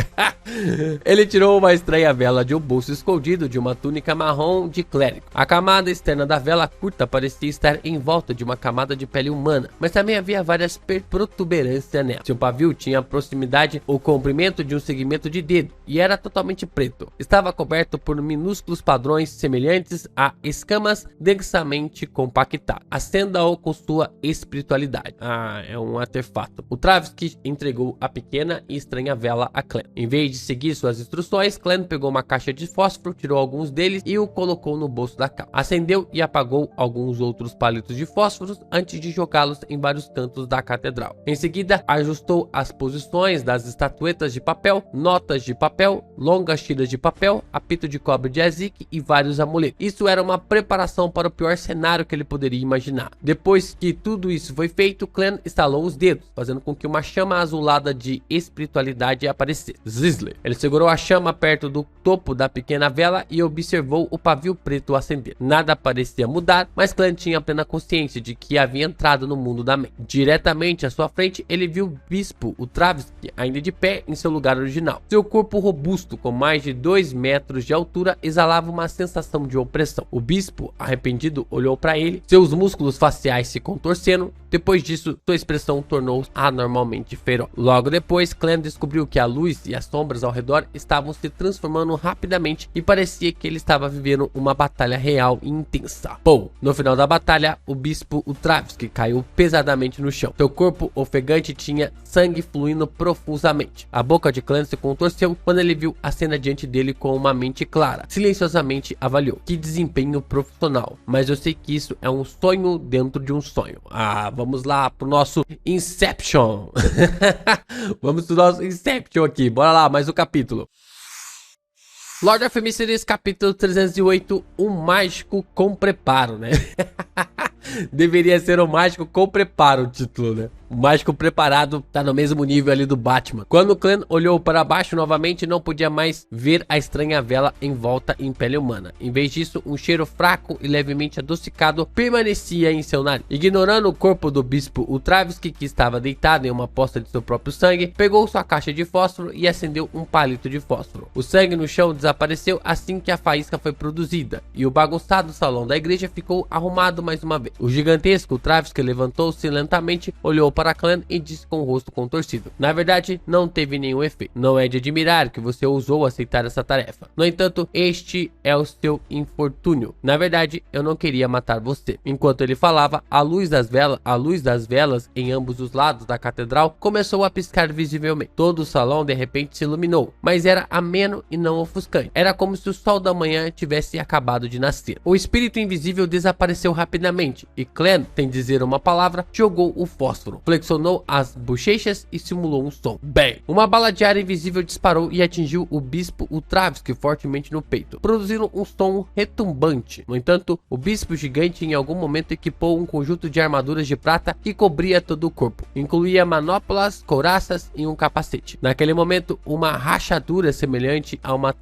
ele tirou uma estranha vela de um bolso escondido de uma túnica marrom de clérigo. A camada externa da vela curta parecia estar em volta de uma camada de pele humana, mas também havia várias protuberâncias nela. Seu pavio tinha a proximidade ou comprimento de um segmento de dedo e era totalmente preto. Estava coberto por minúsculos padrões semelhantes a escamas densamente compactadas. Acenda-o com sua espiritualidade. É um artefato. O Ultravsky entregou a pequena e estranha vela a Clan. Em vez de seguir suas instruções, Clan pegou uma caixa de fósforo, tirou alguns deles e o colocou no bolso da calça. Acendeu e apagou alguns outros palitos de fósforos antes de jogá-los em vários cantos da catedral. Em seguida, ajustou as posições das estatuetas de papel, notas de papel, longas tiras de papel, apito de cobre de azique e vários amuletos. Isso era uma preparação para o pior cenário que ele poderia imaginar. Depois que tudo isso foi feito, Clan estalou os dedos, fazendo com que uma chama azulada de espiritualidade aparecesse. Zizler. Ele segurou a chama perto do topo da pequena vela e observou o pavio preto acender. Nada parecia mudar, mas Clan tinha plena consciência de que havia entrado no mundo da mente. Diretamente à sua frente, ele viu o bispo, o Travsky, ainda de pé em seu lugar original. Seu corpo robusto, com mais de 2 metros de altura, exalava uma sensação de opressão. O bispo, arrependido, olhou para ele, seus músculos faciais se contorcendo. Depois disso, sua expressão tornou-se anormalmente feroz. Logo depois, Clan descobriu que a luz e as sombras ao redor estavam se transformando rapidamente e parecia que ele estava vivendo uma batalha real e intensa. Bom, no final da batalha, o bispo, o Travsky, caiu pesadamente no chão. Seu corpo ofegante tinha sangue fluindo profusamente. A boca de Clan se contorceu quando ele viu a cena diante dele com uma mente clara. Silenciosamente avaliou. Que desempenho profissional. Mas eu sei que isso é um sonho dentro de um sonho. Vamos lá pro nosso Inception. Vamos pro nosso Inception aqui. Bora lá, mais um capítulo. Lord of Mysteries, capítulo 308, um mágico com preparo, né? Deveria ser um mágico com preparo o título, né? O mágico preparado tá no mesmo nível ali do Batman. Quando Clan olhou para baixo novamente, não podia mais ver a estranha vela em volta em pele humana. Em vez disso, um cheiro fraco e levemente adocicado permanecia em seu nariz. Ignorando o corpo do bispo, o Travsky, que estava deitado em uma poça de seu próprio sangue, pegou sua caixa de fósforo e acendeu um palito de fósforo. O sangue no chão desapareceu assim que a faísca foi produzida, e o bagunçado salão da igreja ficou arrumado mais uma vez. O gigantesco Travsky levantou-se lentamente, olhou para Clan e disse com o rosto contorcido: na verdade, não teve nenhum efeito. Não é de admirar que você ousou aceitar essa tarefa. No entanto, este é o seu infortúnio. Na verdade, eu não queria matar você. Enquanto ele falava, a luz das velas em ambos os lados da catedral começou a piscar visivelmente. Todo o salão de repente se iluminou, mas era ameno e não ofuscante. Era como se o sol da manhã tivesse acabado de nascer. O espírito invisível desapareceu rapidamente e Clan, sem dizer uma palavra, jogou o fósforo, flexionou as bochechas e simulou um som. Bem, uma bala de ar invisível disparou e atingiu o bispo, o Travsky, fortemente no peito, produzindo um som retumbante. No entanto, o bispo gigante em algum momento equipou um conjunto de armaduras de prata que cobria todo o corpo. Incluía manoplas, couraças e um capacete. Naquele momento, uma rachadura semelhante a uma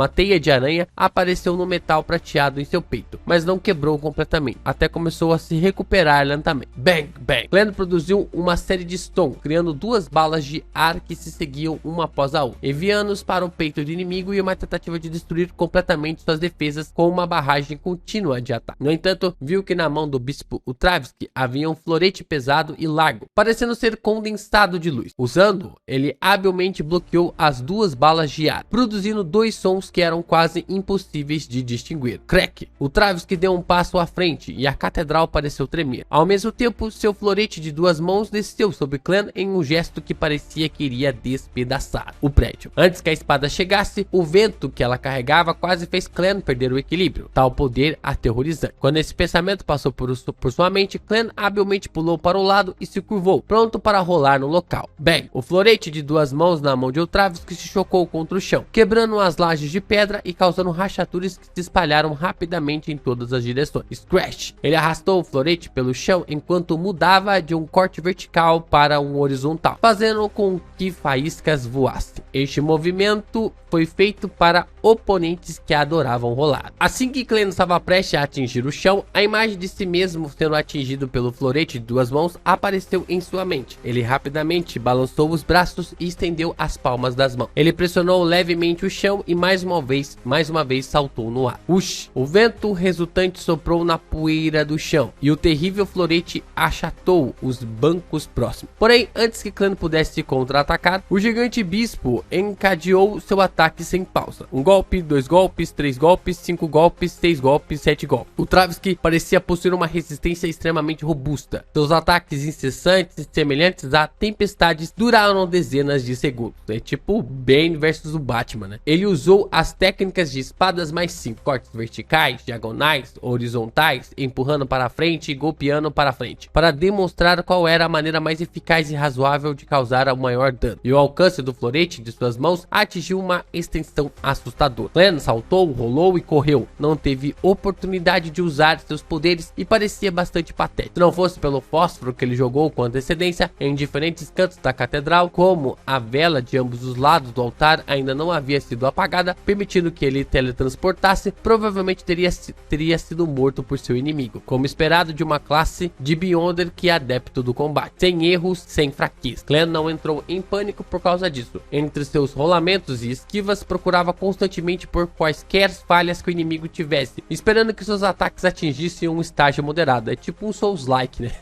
teia de aranha apareceu no metal prateado em seu peito, mas não quebrou completamente, até começou a se recuperar lentamente. Bang, bang! Clan produziu uma série de sons, criando 2 balas de ar que se seguiam uma após a outra, enviando-os para o peito do inimigo e uma tentativa de destruir completamente suas defesas com uma barragem contínua de ataque. No entanto, viu que na mão do bispo, o Travsky, havia um florete pesado e largo, parecendo ser condensado de luz. Usando-o, ele habilmente bloqueou as 2 balas de ar, produzindo 2 sons que eram quase impossíveis de distinguir. Crack! O Travsky deu um passo à frente e a catedral pareceu tremer. Ao mesmo tempo, seu florete de 2 mãos desceu sobre Clan em um gesto que parecia que iria despedaçar o prédio. Antes que a espada chegasse, o vento que ela carregava quase fez Clan perder o equilíbrio. Tal poder aterrorizante. Quando esse pensamento passou por sua mente, Clan habilmente pulou para o lado e se curvou, pronto para rolar no local. Bem, o florete de 2 mãos na mão de Travsky se chocou contra o chão, quebrando as lajes de pedra e causando rachaduras que se espalharam rapidamente em todas as direções. Scratch! Ele arrastou o florete pelo chão enquanto mudava de um corte vertical para um horizontal, fazendo com que faíscas voassem. Este movimento foi feito para oponentes que adoravam rolar. Assim que Clan estava prestes a atingir o chão, a imagem de si mesmo sendo atingido pelo florete de 2 mãos apareceu em sua mente. Ele rapidamente balançou os braços e estendeu as palmas das mãos. Ele pressionou levemente o chão e mais uma vez saltou no ar. Ush! O vento resultante soprou na poeira do chão e o terrível florete achatou os bancos próximos. Porém, antes que Clan pudesse contra-atacar, o gigante bispo encadeou seu ataque sem pausa. 1 golpe, 2 golpes, 3 golpes, 5 golpes, 6 golpes, 7 golpes. O Travsky parecia possuir uma resistência extremamente robusta. Seus ataques incessantes, semelhantes a tempestades, duraram dezenas de segundos. É tipo Bane versus o Batman, né? Ele usou as técnicas de espadas mais 5 cortes verticais, diagonais, horizontais, empurrando para frente e golpeando para frente, para demonstrar qual era a maneira mais eficaz e razoável de causar o maior dano. E o alcance do florete de suas mãos atingiu uma extensão assustadora. Clan saltou, rolou e correu. Não teve oportunidade de usar seus poderes e parecia bastante patético. Se não fosse pelo fósforo que ele jogou com antecedência em diferentes cantos da catedral, como a vela de ambos os lados do altar ainda não havia sido apagada, permitindo que ele teletransportasse, provavelmente teria sido morto por seu inimigo, como esperado de uma classe de Beyonder que é adepto do combate, sem erros, sem fraqueza. Clan não entrou em pânico por causa disso. Entre seus rolamentos e esquivas, procurava constantemente por quaisquer falhas que o inimigo tivesse, esperando que seus ataques atingissem um estágio moderado. É tipo um Souls-like, né?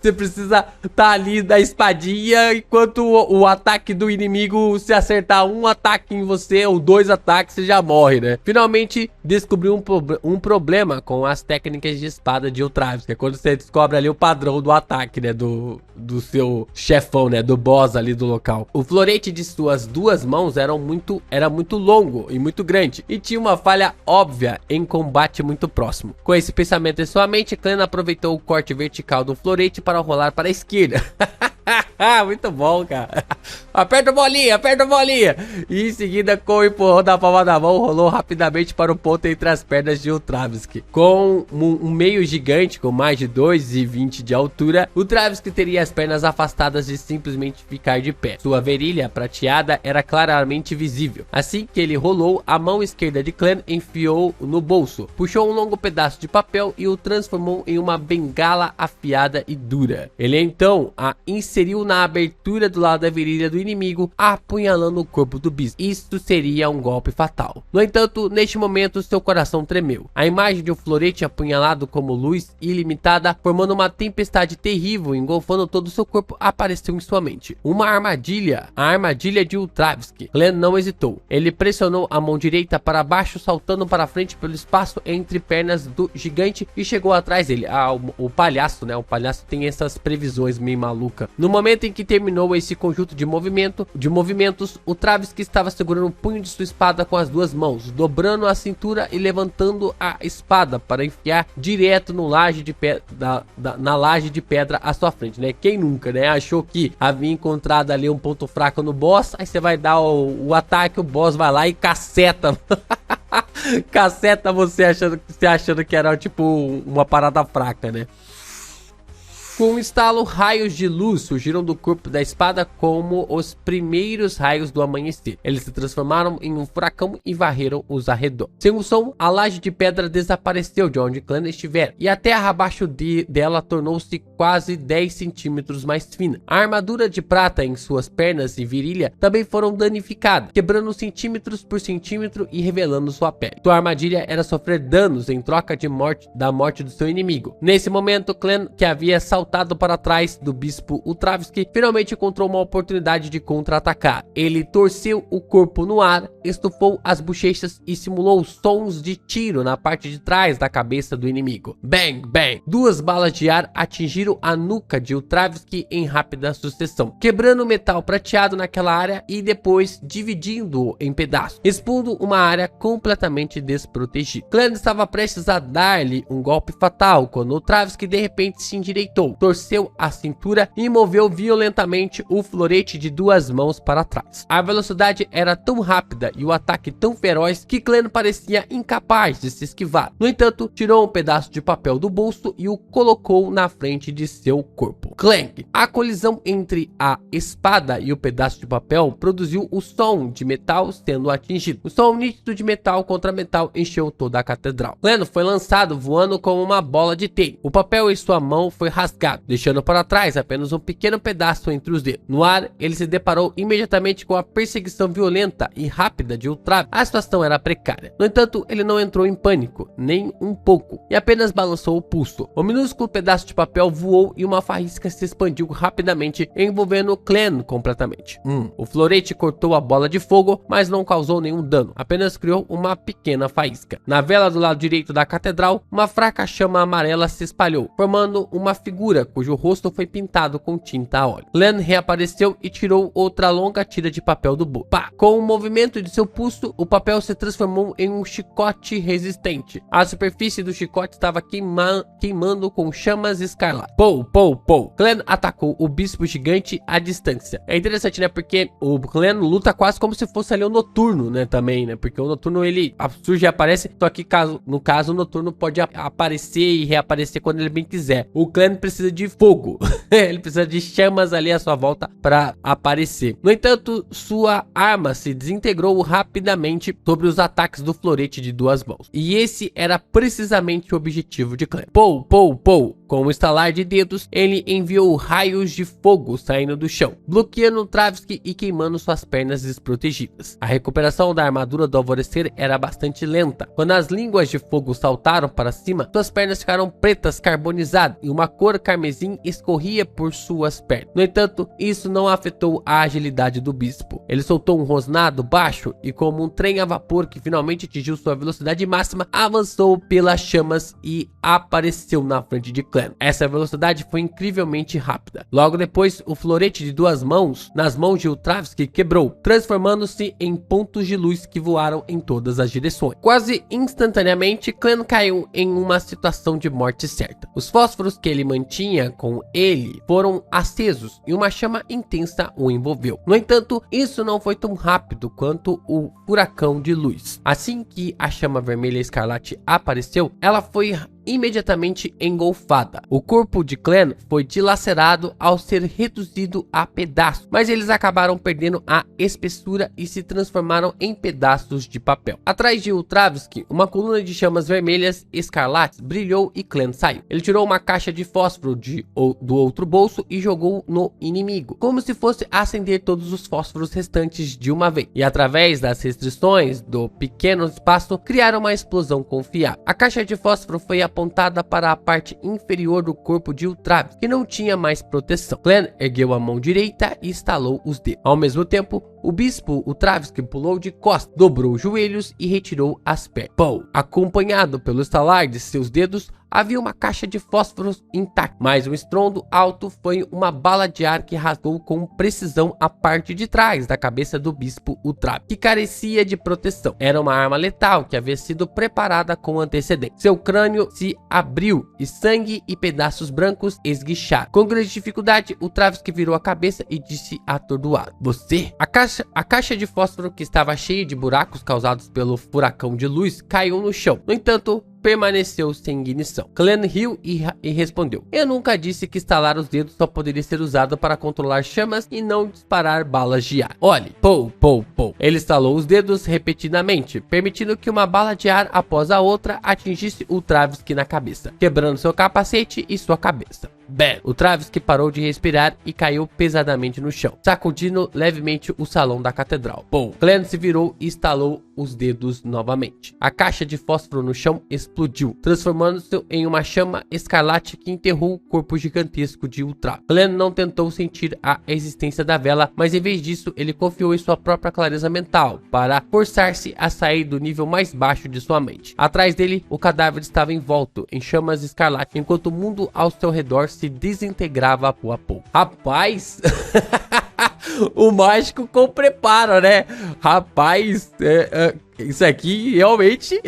Você precisa estar ali da espadinha, enquanto o ataque do inimigo, se acertar um ataque em você ou 2 ataques, você já morre, né? Finalmente descobriu um problema com as técnicas de espada de Ultravis, que é quando você descobre ali o padrão do ataque, né? Do seu chefão, né? Do boss ali do local. O florete de suas 2 mãos era muito longo e muito grande, e tinha uma falha óbvia em combate muito próximo. Com esse pensamento em sua mente, Clan aproveitou o corte vertical do florete para rolar para a esquerda. Muito bom, cara. Aperta a bolinha. E em seguida, com o empurrão da palma da mão, rolou rapidamente para o ponto entre as pernas de Ultravisky. Com um meio gigante com mais de 2,20 de altura, Ultravisky teria as pernas afastadas de simplesmente ficar de pé. Sua virilha prateada era claramente visível. Assim que ele rolou, a mão esquerda de Clan enfiou no bolso, puxou um longo pedaço de papel e o transformou em uma bengala afiada e dura. Ele então a inseriu na abertura do lado da virilha do inimigo, apunhalando o corpo do bispo. Isso seria um golpe fatal. No entanto, neste momento, seu coração tremeu. A imagem de um florete apunhalado como luz ilimitada, formando uma tempestade terrível, engolfando todo o seu corpo, apareceu em sua mente. Uma armadilha. A armadilha de Ultravisky. Clan não hesitou. Ele pressionou a mão direita para baixo, saltando para frente pelo espaço entre pernas do gigante e chegou atrás dele. O palhaço, né? O palhaço tem essas previsões meio malucas. No momento em que terminou esse conjunto de movimentos, o Ultravisky estava segurando o punho de sua espada com as 2 mãos, dobrando a cintura e levantando a espada para enfiar direto no na laje de pedra à sua frente, né? Quem nunca, né? Achou que havia encontrado ali um ponto fraco no boss, aí você vai dar o ataque, o boss vai lá e caceta. Caceta você achando que era tipo uma parada fraca, né? Com um estalo, raios de luz surgiram do corpo da espada como os primeiros raios do amanhecer. Eles se transformaram em um furacão e varreram os arredores. Sem um som, a laje de pedra desapareceu de onde Clan estivera, e a terra abaixo dela tornou-se quase 10 centímetros mais fina. A armadura de prata em suas pernas e virilha também foram danificadas, quebrando centímetros por centímetro e revelando sua pele. Sua armadilha era sofrer danos em troca da morte do seu inimigo. Nesse momento, Clan, que havia saltado para trás do bispo Ultravisky, finalmente encontrou uma oportunidade de contra-atacar. Ele torceu o corpo no ar, estufou as bochechas e simulou sons de tiro na parte de trás da cabeça do inimigo. Bang, bang! 2 balas de ar atingiram a nuca de Ultravisky em rápida sucessão, quebrando o metal prateado naquela área e depois dividindo-o em pedaços, expondo uma área completamente desprotegida. Clan estava prestes a dar-lhe um golpe fatal quando Ultravisky de repente se endireitou, torceu a cintura e moveu violentamente o florete de 2 mãos para trás. A velocidade era tão rápida e o ataque tão feroz que Clan parecia incapaz de se esquivar. No entanto, tirou um pedaço de papel do bolso e o colocou na frente de seu corpo. Clank! A colisão entre a espada e o pedaço de papel produziu o som de metal sendo atingido. O som nítido de metal contra metal encheu toda a catedral. Clan foi lançado voando como uma bola de teia. O papel em sua mão foi rasgado, deixando para trás apenas um pequeno pedaço entre os dedos. No ar, ele se deparou imediatamente com a perseguição violenta e rápida de Ultravisky. A situação era precária. No entanto, ele não entrou em pânico, nem um pouco, e apenas balançou o pulso. O minúsculo pedaço de papel voou e uma faísca se expandiu rapidamente, envolvendo o Clan completamente. O florete cortou a bola de fogo, mas não causou nenhum dano, apenas criou uma pequena faísca. Na vela do lado direito da catedral, uma fraca chama amarela se espalhou, formando uma figura criatura cujo rosto foi pintado com tinta a óleo. Clem reapareceu e tirou outra longa tira de papel do bolso. Pá! Com o movimento de seu pulso, o papel se transformou em um chicote resistente. A superfície do chicote estava queimando com chamas escarlates. Pou, pou, pou. Clem atacou o bispo gigante à distância. É interessante, né? Porque o Clem luta quase como se fosse ali o Noturno, né? Também, né? Porque o Noturno, ele surge e aparece. Só que no caso, o Noturno pode aparecer e reaparecer quando ele bem quiser. O Clem precisa de fogo. Ele precisa de chamas ali à sua volta para aparecer. No entanto, sua arma se desintegrou rapidamente sobre os ataques do florete de duas mãos. E esse era precisamente o objetivo de Clem. Pou, pou, pou. Com um estalar de dedos, ele enviou raios de fogo saindo do chão, bloqueando Travsky e queimando suas pernas desprotegidas. A recuperação da armadura do alvorecer era bastante lenta. Quando as línguas de fogo saltaram para cima, suas pernas ficaram pretas carbonizadas e uma cor carmesim escorria por suas pernas. No entanto, isso não afetou a agilidade do bispo. Ele soltou um rosnado baixo e, como um trem a vapor que finalmente atingiu sua velocidade máxima, avançou pelas chamas e apareceu na frente de Clem. Essa velocidade foi incrivelmente rápida. Logo depois, o florete de duas mãos nas mãos de Travsky quebrou, transformando-se em pontos de luz que voaram em todas as direções. Quase instantaneamente, Clem caiu em uma situação de morte certa. Os fósforos que ele mantinha com ele foram acesos e uma chama intensa o envolveu. No entanto, isso não foi tão rápido quanto o furacão de luz. Assim que a chama vermelha escarlate apareceu, ela foi imediatamente engolfada. O corpo de Clem foi dilacerado ao ser reduzido a pedaços, mas eles acabaram perdendo a espessura e se transformaram em pedaços de papel. Atrás de Travsky, uma coluna de chamas vermelhas escarlates brilhou e Clem saiu. Ele tirou uma caixa de fósforo do outro bolso e jogou no inimigo, como se fosse acender todos os fósforos restantes de uma vez. E através das restrições do pequeno espaço, criaram uma explosão confiável. A caixa de fósforo foi apontada para a parte inferior do corpo de Travsky, que não tinha mais proteção. Clem ergueu a mão direita e estalou os dedos. Ao mesmo tempo, o bispo, Travsky, pulou de costas, dobrou os joelhos e retirou as pernas. Pou! Acompanhado pelo estalar de seus dedos, havia uma caixa de fósforos intacta, mas um estrondo alto foi uma bala de ar que rasgou com precisão a parte de trás da cabeça do bispo Travsky, que carecia de proteção. Era uma arma letal que havia sido preparada com antecedência. Seu crânio se abriu e sangue e pedaços brancos esguicharam. Com grande dificuldade, Travsky virou a cabeça e disse atordoado: "Você?" A caixa de fósforo, que estava cheia de buracos causados pelo furacão de luz, caiu no chão. No entanto, permaneceu sem ignição. Clem riu e respondeu: "Eu nunca disse que estalar os dedos só poderia ser usado para controlar chamas e não disparar balas de ar. Olhe, pou, pou, pou." Ele estalou os dedos repetidamente, permitindo que uma bala de ar após a outra atingisse Travsky na cabeça, quebrando seu capacete e sua cabeça. Bem, Travsky parou de respirar e caiu pesadamente no chão, sacudindo levemente o salão da catedral. Bom, Clem se virou e estalou os dedos novamente. A caixa de fósforo no chão explodiu, transformando-se em uma chama escarlate que enterrou o corpo gigantesco de Travsky. Clem não tentou sentir a existência da vela, mas em vez disso, ele confiou em sua própria clareza mental para forçar-se a sair do nível mais baixo de sua mente. Atrás dele, o cadáver estava envolto em chamas escarlates, enquanto o mundo ao seu redor se desintegrava pouco a pouco. Rapaz, o mágico com preparo, né? Rapaz, isso aqui realmente...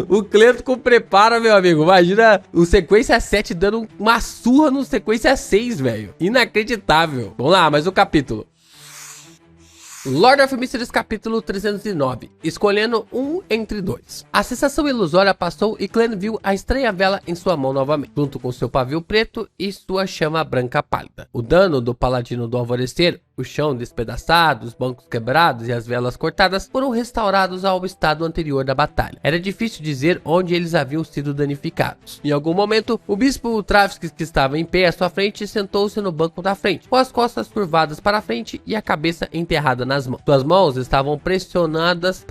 O Clem com preparo, meu amigo. Imagina o sequência 7 dando uma surra no sequência 6, velho. Inacreditável. Vamos lá, mais um capítulo. Lord of Mysteries capítulo 309, escolhendo um entre dois. A sensação ilusória passou e Clem viu a estranha vela em sua mão novamente, junto com seu pavio preto e sua chama branca pálida. O dano do paladino do alvorecer, o chão despedaçado, os bancos quebrados e as velas cortadas foram restaurados ao estado anterior da batalha. Era difícil dizer onde eles haviam sido danificados. Em algum momento, o bispo Travsky, que estava em pé à sua frente, sentou-se no banco da frente, com as costas curvadas para a frente e a cabeça enterrada nas mãos. Suas mãos estavam pressionadas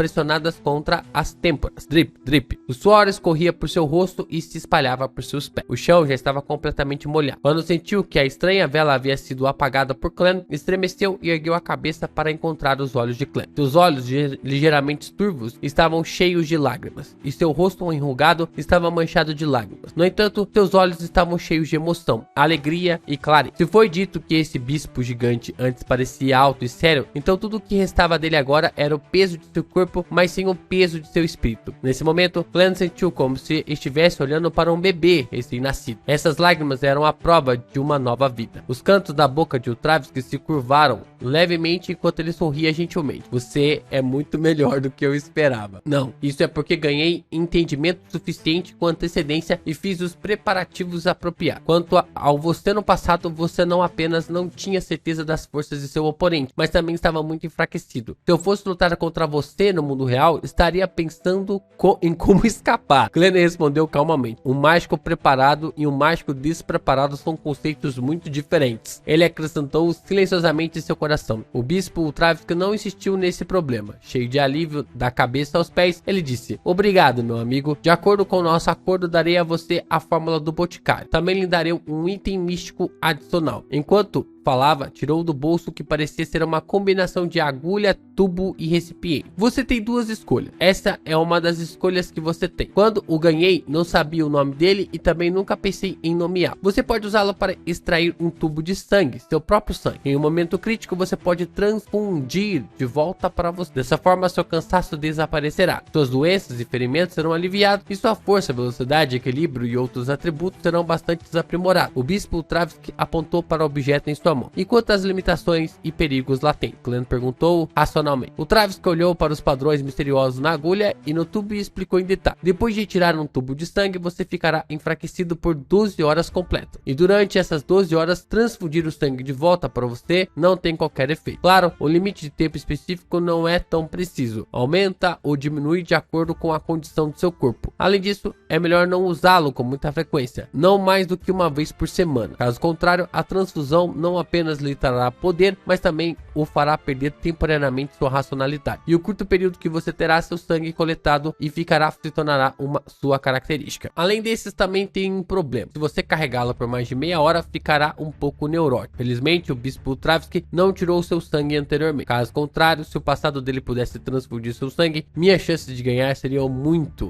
contra as têmporas. Drip, drip. O suor escorria por seu rosto e se espalhava por seus pés. O chão já estava completamente molhado. Quando sentiu que a estranha vela havia sido apagada por Clem, estremeceu estremeceu e ergueu a cabeça para encontrar os olhos de Clem. Seus olhos, ligeiramente turvos, estavam cheios de lágrimas, e seu rosto enrugado estava manchado de lágrimas. No entanto, seus olhos estavam cheios de emoção, alegria e clareza. Se foi dito que esse bispo gigante antes parecia alto e sério, então tudo o que restava dele agora era o peso de seu corpo, mas sem o peso de seu espírito. Nesse momento, Clem sentiu como se estivesse olhando para um bebê recém-nascido. Essas lágrimas eram a prova de uma nova vida. Os cantos da boca de Ultravsky se curvaram levemente enquanto ele sorria gentilmente. Você é muito melhor do que eu esperava. Não, isso é porque ganhei entendimento suficiente com antecedência e fiz os preparativos apropriados. Quanto ao você no passado, você não apenas não tinha certeza das forças de seu oponente, mas também estava muito enfraquecido. Se eu fosse lutar contra você no mundo real, estaria pensando em como escapar. Clem respondeu calmamente. Um mágico preparado e um mágico despreparado são conceitos muito diferentes. Ele acrescentou silenciosamente em seu coração. O bispo Ultravsky não insistiu nesse problema. Cheio de alívio da cabeça aos pés, ele disse: obrigado, meu amigo. De acordo com o nosso acordo, darei a você a fórmula do boticário. Também lhe darei um item místico adicional. Enquanto falava, tirou do bolso o que parecia ser uma combinação de agulha, tubo e recipiente. Você tem duas escolhas. Essa é uma das escolhas que você tem. Quando o ganhei, não sabia o nome dele e também nunca pensei em nomeá-lo. Você pode usá-lo para extrair um tubo de sangue, seu próprio sangue. Em um momento crítico, você pode transfundir de volta para você. Dessa forma, seu cansaço desaparecerá. Suas doenças e ferimentos serão aliviados e sua força, velocidade, equilíbrio e outros atributos serão bastante aprimorados. O bispo Ultravsky apontou para o objeto em sua mão. E quantas limitações e perigos lá tem? Clem perguntou racionalmente. O Ultravsky olhou para os padrões misteriosos na agulha e no tubo e explicou em detalhe. Depois de tirar um tubo de sangue, você ficará enfraquecido por 12 horas completas. E durante essas 12 horas, transfundir o sangue de volta para você não tem qualquer efeito. Claro, o limite de tempo específico não é tão preciso. Aumenta ou diminui de acordo com a condição do seu corpo. Além disso, é melhor não usá-lo com muita frequência, não mais do que uma vez por semana. Caso contrário, a transfusão não apenas lhe trará poder, mas também o fará perder temporariamente sua racionalidade. E o curto período que você terá seu sangue coletado e se tornará uma sua característica. Além desses, também tem um problema. Se você carregá-lo por mais de meia hora, ficará um pouco neurótico. Felizmente, o bispo Ultravsky não tirou seu sangue anteriormente. Caso contrário, se o passado dele pudesse transfundir seu sangue, minhas chances de ganhar seriam muito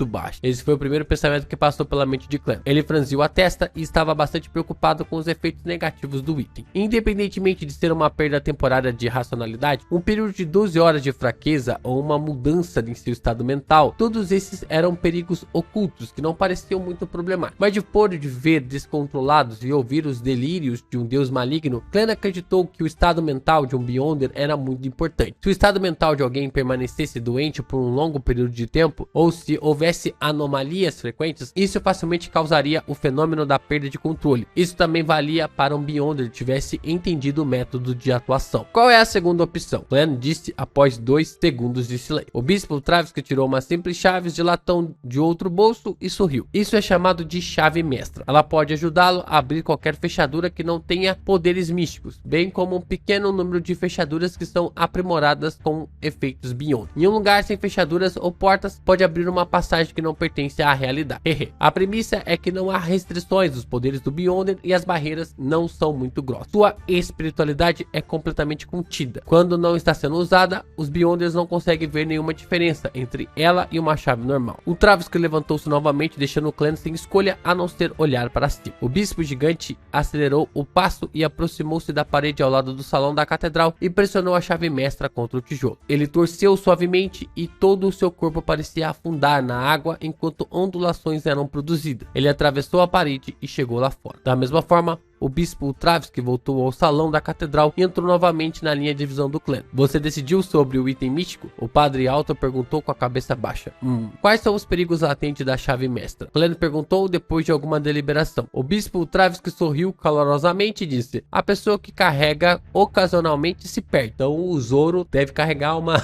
baixas. Esse foi o primeiro pensamento que passou pela mente de Clem. Ele franziu a testa e estava bastante preocupado com os efeitos negativos do item. Independentemente de ser uma perda temporária de racionalidade, um período de 12 horas de fraqueza ou uma mudança em seu estado mental, todos esses eram perigos ocultos que não pareciam muito problemáticos. Mas depois de ver descontrolados e ouvir os delírios de um deus maligno, Clem acreditou que o estado mental de um Beyonder era muito importante. Se o estado mental de alguém permanecesse doente por um longo período de tempo, ou se houvesse anomalias frequentes, isso facilmente causaria o fenômeno da perda de controle. Isso também valia para um Beyonder que tivesse entendido o método de atuação. Qual é a segunda opção? Clem disse após 2 segundos de silêncio. O bispo Ultravsky tirou uma simples chave de latão de outro bolso e sorriu. Isso é chamado de chave mestra. Ela pode ajudá-lo a abrir qualquer fechadura que não tenha poderes místicos, bem como um pequeno número de fechaduras que são aprimoradas com efeitos Beyond. Em um lugar sem fechaduras ou portas, pode abrir uma passagem que não pertence à realidade. A premissa é que não há restrições dos poderes do Beyonder e as barreiras não são muito grossas. Sua espiritualidade é completamente contida. Quando não está sendo usada, os Beyonders não conseguem ver nenhuma diferença entre ela e uma chave normal. O Ultravsky levantou-se novamente, deixando Clem sem escolha a não ser olhar para cima. O bispo gigante acelerou o passo e aproximou-se da parede ao lado do salão da catedral e pressionou a chave mestra contra o tijolo. Ele torceu suavemente e todo o seu corpo parecia afundar na água enquanto ondulações eram produzidas. Ele atravessou a parede e chegou lá fora. Da mesma forma, o bispo Ultravsky voltou ao salão da catedral e entrou novamente na linha de visão do Clem. Você decidiu sobre o item místico? O padre alto perguntou com a cabeça baixa. Quais são os perigos latentes da chave mestra? Clem perguntou depois de alguma deliberação. O bispo Ultravsky sorriu calorosamente e disse: a pessoa que carrega ocasionalmente se perde. Então o Zoro deve carregar uma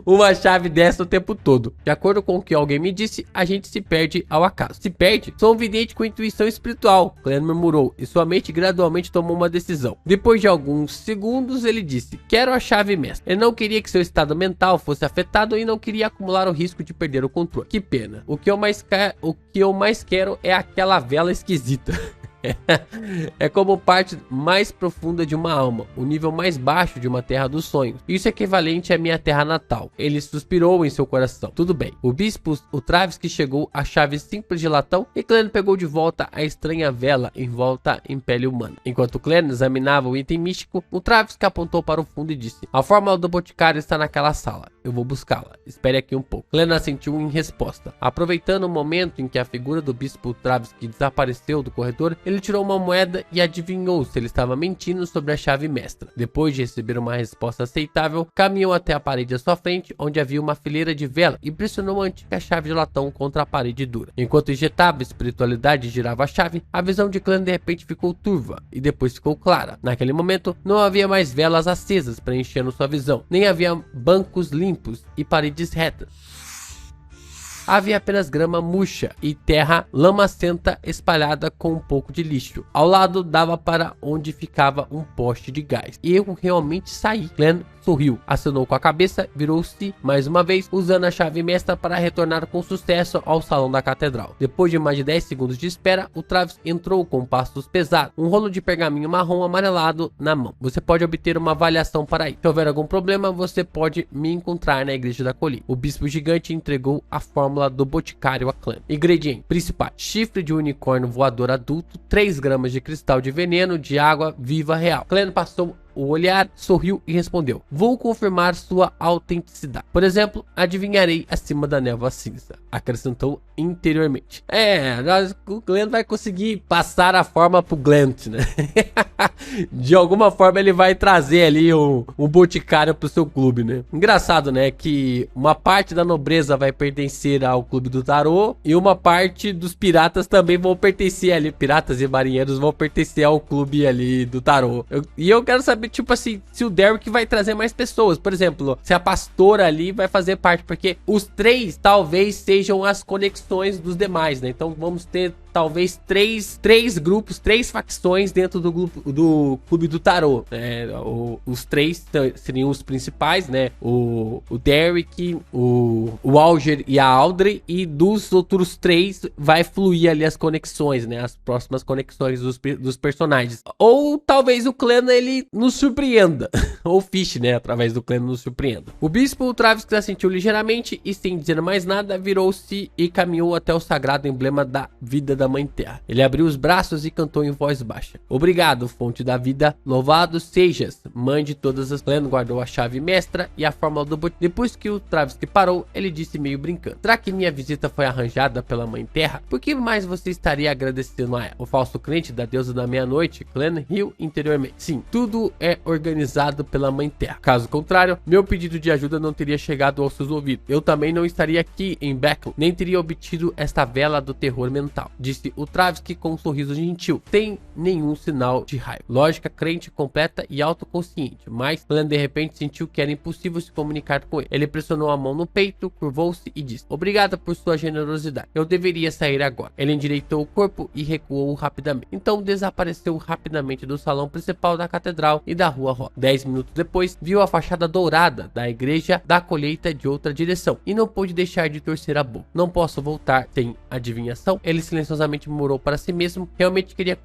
uma chave dessa o tempo todo. De acordo com o que alguém me disse, a gente se perde ao acaso. Se perde? Sou um vidente com intuição espiritual, Clem murmurou, e sua mente gradualmente tomou uma decisão. Depois de alguns segundos, ele disse: quero a chave mestra. Ele não queria que seu estado mental fosse afetado e não queria acumular o risco de perder o controle. Que pena. O que eu mais quero é aquela vela esquisita. É como parte mais profunda de uma alma, o nível mais baixo de uma terra dos sonhos. Isso é equivalente à minha terra natal. Ele suspirou em seu coração. Tudo bem. O bispo, o Travis chegou a chave simples de latão e Clem pegou de volta a estranha vela envolta em pele humana. Enquanto Clem examinava o item místico, o Travis apontou para o fundo e disse: a fórmula do boticário está naquela sala. Eu vou buscá-la. Espere aqui um pouco. Clem assentiu em resposta. Aproveitando o momento em que a figura do bispo Travis desapareceu do corredor, ele tirou uma moeda e adivinhou se ele estava mentindo sobre a chave mestra. Depois de receber uma resposta aceitável, caminhou até a parede à sua frente, onde havia uma fileira de vela, e pressionou a antiga chave de latão contra a parede dura. Enquanto injetava espiritualidade e girava a chave, a visão de Clem de repente ficou turva e depois ficou clara. Naquele momento, não havia mais velas acesas preenchendo sua visão, nem havia bancos limpos e paredes retas. Havia apenas grama murcha e terra lamacenta espalhada com um pouco de lixo. Ao lado dava para onde ficava um poste de gás. Eu realmente saí. Clem sorriu, acenou com a cabeça, virou-se mais uma vez, usando a chave mestra para retornar com sucesso ao salão da catedral. Depois de mais de 10 segundos de espera, o Travis entrou com passos pesados, um rolo de pergaminho marrom amarelado na mão. Você pode obter uma avaliação para ir. Se houver algum problema, você pode me encontrar na igreja da colina. O bispo gigante entregou a fórmula do boticário a Clem. Ingredientes principais: chifre de unicórnio voador adulto, 3 gramas de cristal de veneno de água viva real. Clem passou o olhar, sorriu e respondeu: vou confirmar sua autenticidade. Por exemplo, adivinharei acima da névoa cinza. Acrescentou interiormente. O Glenn vai conseguir passar a forma pro Glent, né? De alguma forma ele vai trazer ali um boticário pro seu clube, né? Engraçado, né? Que uma parte da nobreza vai pertencer ao clube do tarô e uma parte dos piratas também vão pertencer ali. Piratas e marinheiros vão pertencer ao clube ali do tarô. E eu quero saber, tipo assim, se o Derrick vai trazer mais pessoas. Por exemplo, se a pastora ali vai fazer parte, porque os 3 talvez sejam as conexões dos demais, né? Então vamos ter talvez três grupos, 3 facções dentro do grupo do clube do tarô. Os 3 seriam os principais, né? O Derrick, o Alger e a Audrey, e dos outros 3 vai fluir ali as conexões, né? As próximas conexões dos personagens. Ou talvez o Clem ele nos surpreenda. Ou Fish, né? Através do Clem nos surpreenda. O bispo, o Travis, que assentiu ligeiramente e sem dizer mais nada, virou-se e caminhou até o sagrado emblema da vida da Mãe Terra. Ele abriu os braços e cantou em voz baixa: obrigado, fonte da vida, louvado sejas, mãe de todas as... Clem guardou a chave mestra e a fórmula do boticário. Depois que o Travis parou, ele disse meio brincando: será que minha visita foi arranjada pela Mãe Terra? Por que mais você estaria agradecendo a ela? O falso crente da deusa da meia-noite? Clem riu interiormente. Sim, tudo é organizado pela Mãe Terra. Caso contrário, meu pedido de ajuda não teria chegado aos seus ouvidos. Eu também não estaria aqui em Beckley, nem teria obtido esta vela do terror mental, disse o Travis com um sorriso gentil, sem nenhum sinal de raiva. Lógica crente completa e autoconsciente, mas Clem de repente sentiu que era impossível se comunicar com ele. Ele pressionou a mão no peito, curvou-se e disse: obrigada por sua generosidade. Eu deveria sair agora. Ele endireitou o corpo e recuou rapidamente. Então desapareceu rapidamente do salão principal da catedral e da rua Rock. 10 minutos depois, viu a fachada dourada da igreja da colheita de outra direção e não pôde deixar de torcer a boca. Não posso voltar sem adivinhação. Ele silenciosamente murmurou para si mesmo. Realmente queria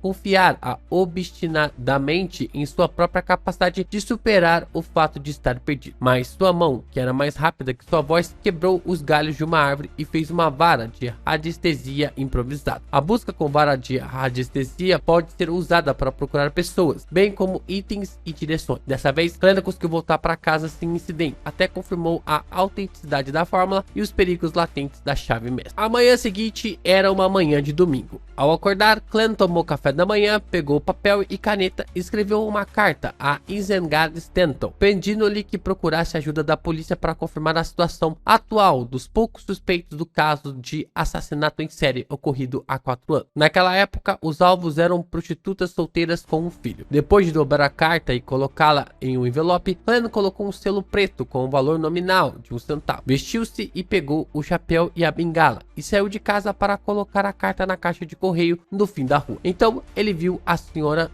confiar obstinadamente em sua própria capacidade de superar o fato de estar perdido. Mas sua mão, que era mais rápida que sua voz, quebrou os galhos de uma árvore e fez uma vara de radiestesia improvisada. A busca com vara de radiestesia pode ser usada para procurar pessoas, bem como itens e direções. Dessa vez, Clem conseguiu voltar para casa sem incidente, até confirmou a autenticidade da fórmula e os perigos latentes da chave mestra. A manhã seguinte era uma manhã de domingo. Ao acordar, Clem tomou café da manhã, pegou papel e caneta e escreveu uma carta a Isengard Stanton, pedindo-lhe que procurasse ajuda da polícia para confirmar a situação atual dos poucos suspeitos do caso de assassinato em série ocorrido há 4 anos. Naquela época, os alvos eram prostitutas solteiras com um filho. Depois de dobrar a carta e colocá-la em um envelope, Clem colocou um selo preto com o valor nominal de 1 centavo. Vestiu-se e pegou o chapéu e a bengala e saiu de casa para colocar colocar a carta na caixa de correio no fim da rua. Então ele viu a senhora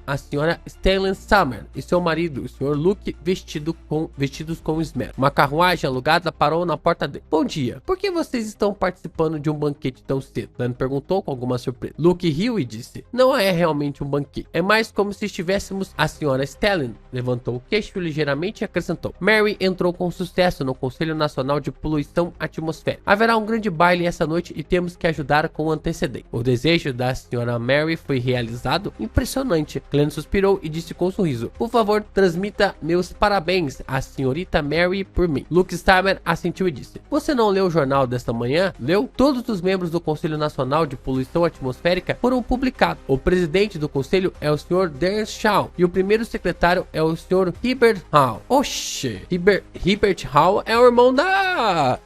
Stellan Summer e seu marido, o Sr. Luke, vestidos com esmero. Uma carruagem alugada parou na porta dele. Bom dia, por que vocês estão participando de um banquete tão cedo? Glenn perguntou com alguma surpresa. Luke riu e disse: não é realmente um banquete, é mais como se estivéssemos. A senhora Stellan levantou o queixo ligeiramente e acrescentou: Mary entrou com sucesso no Conselho Nacional de Poluição Atmosférica. Haverá um grande baile essa noite e temos que ajudar com antecedência. O desejo da senhora Mary foi realizado? Impressionante. Glenn suspirou e disse com um sorriso: por favor, transmita meus parabéns à senhorita Mary por mim. Luke Summer assentiu e disse: você não leu o jornal desta manhã? Leu? Todos os membros do Conselho Nacional de Poluição Atmosférica foram publicados. O presidente do conselho é o Sr. Darren Shaw e o primeiro secretário é o Sr. Hibbert Hall. Oxê, Hibbert Hall é o irmão da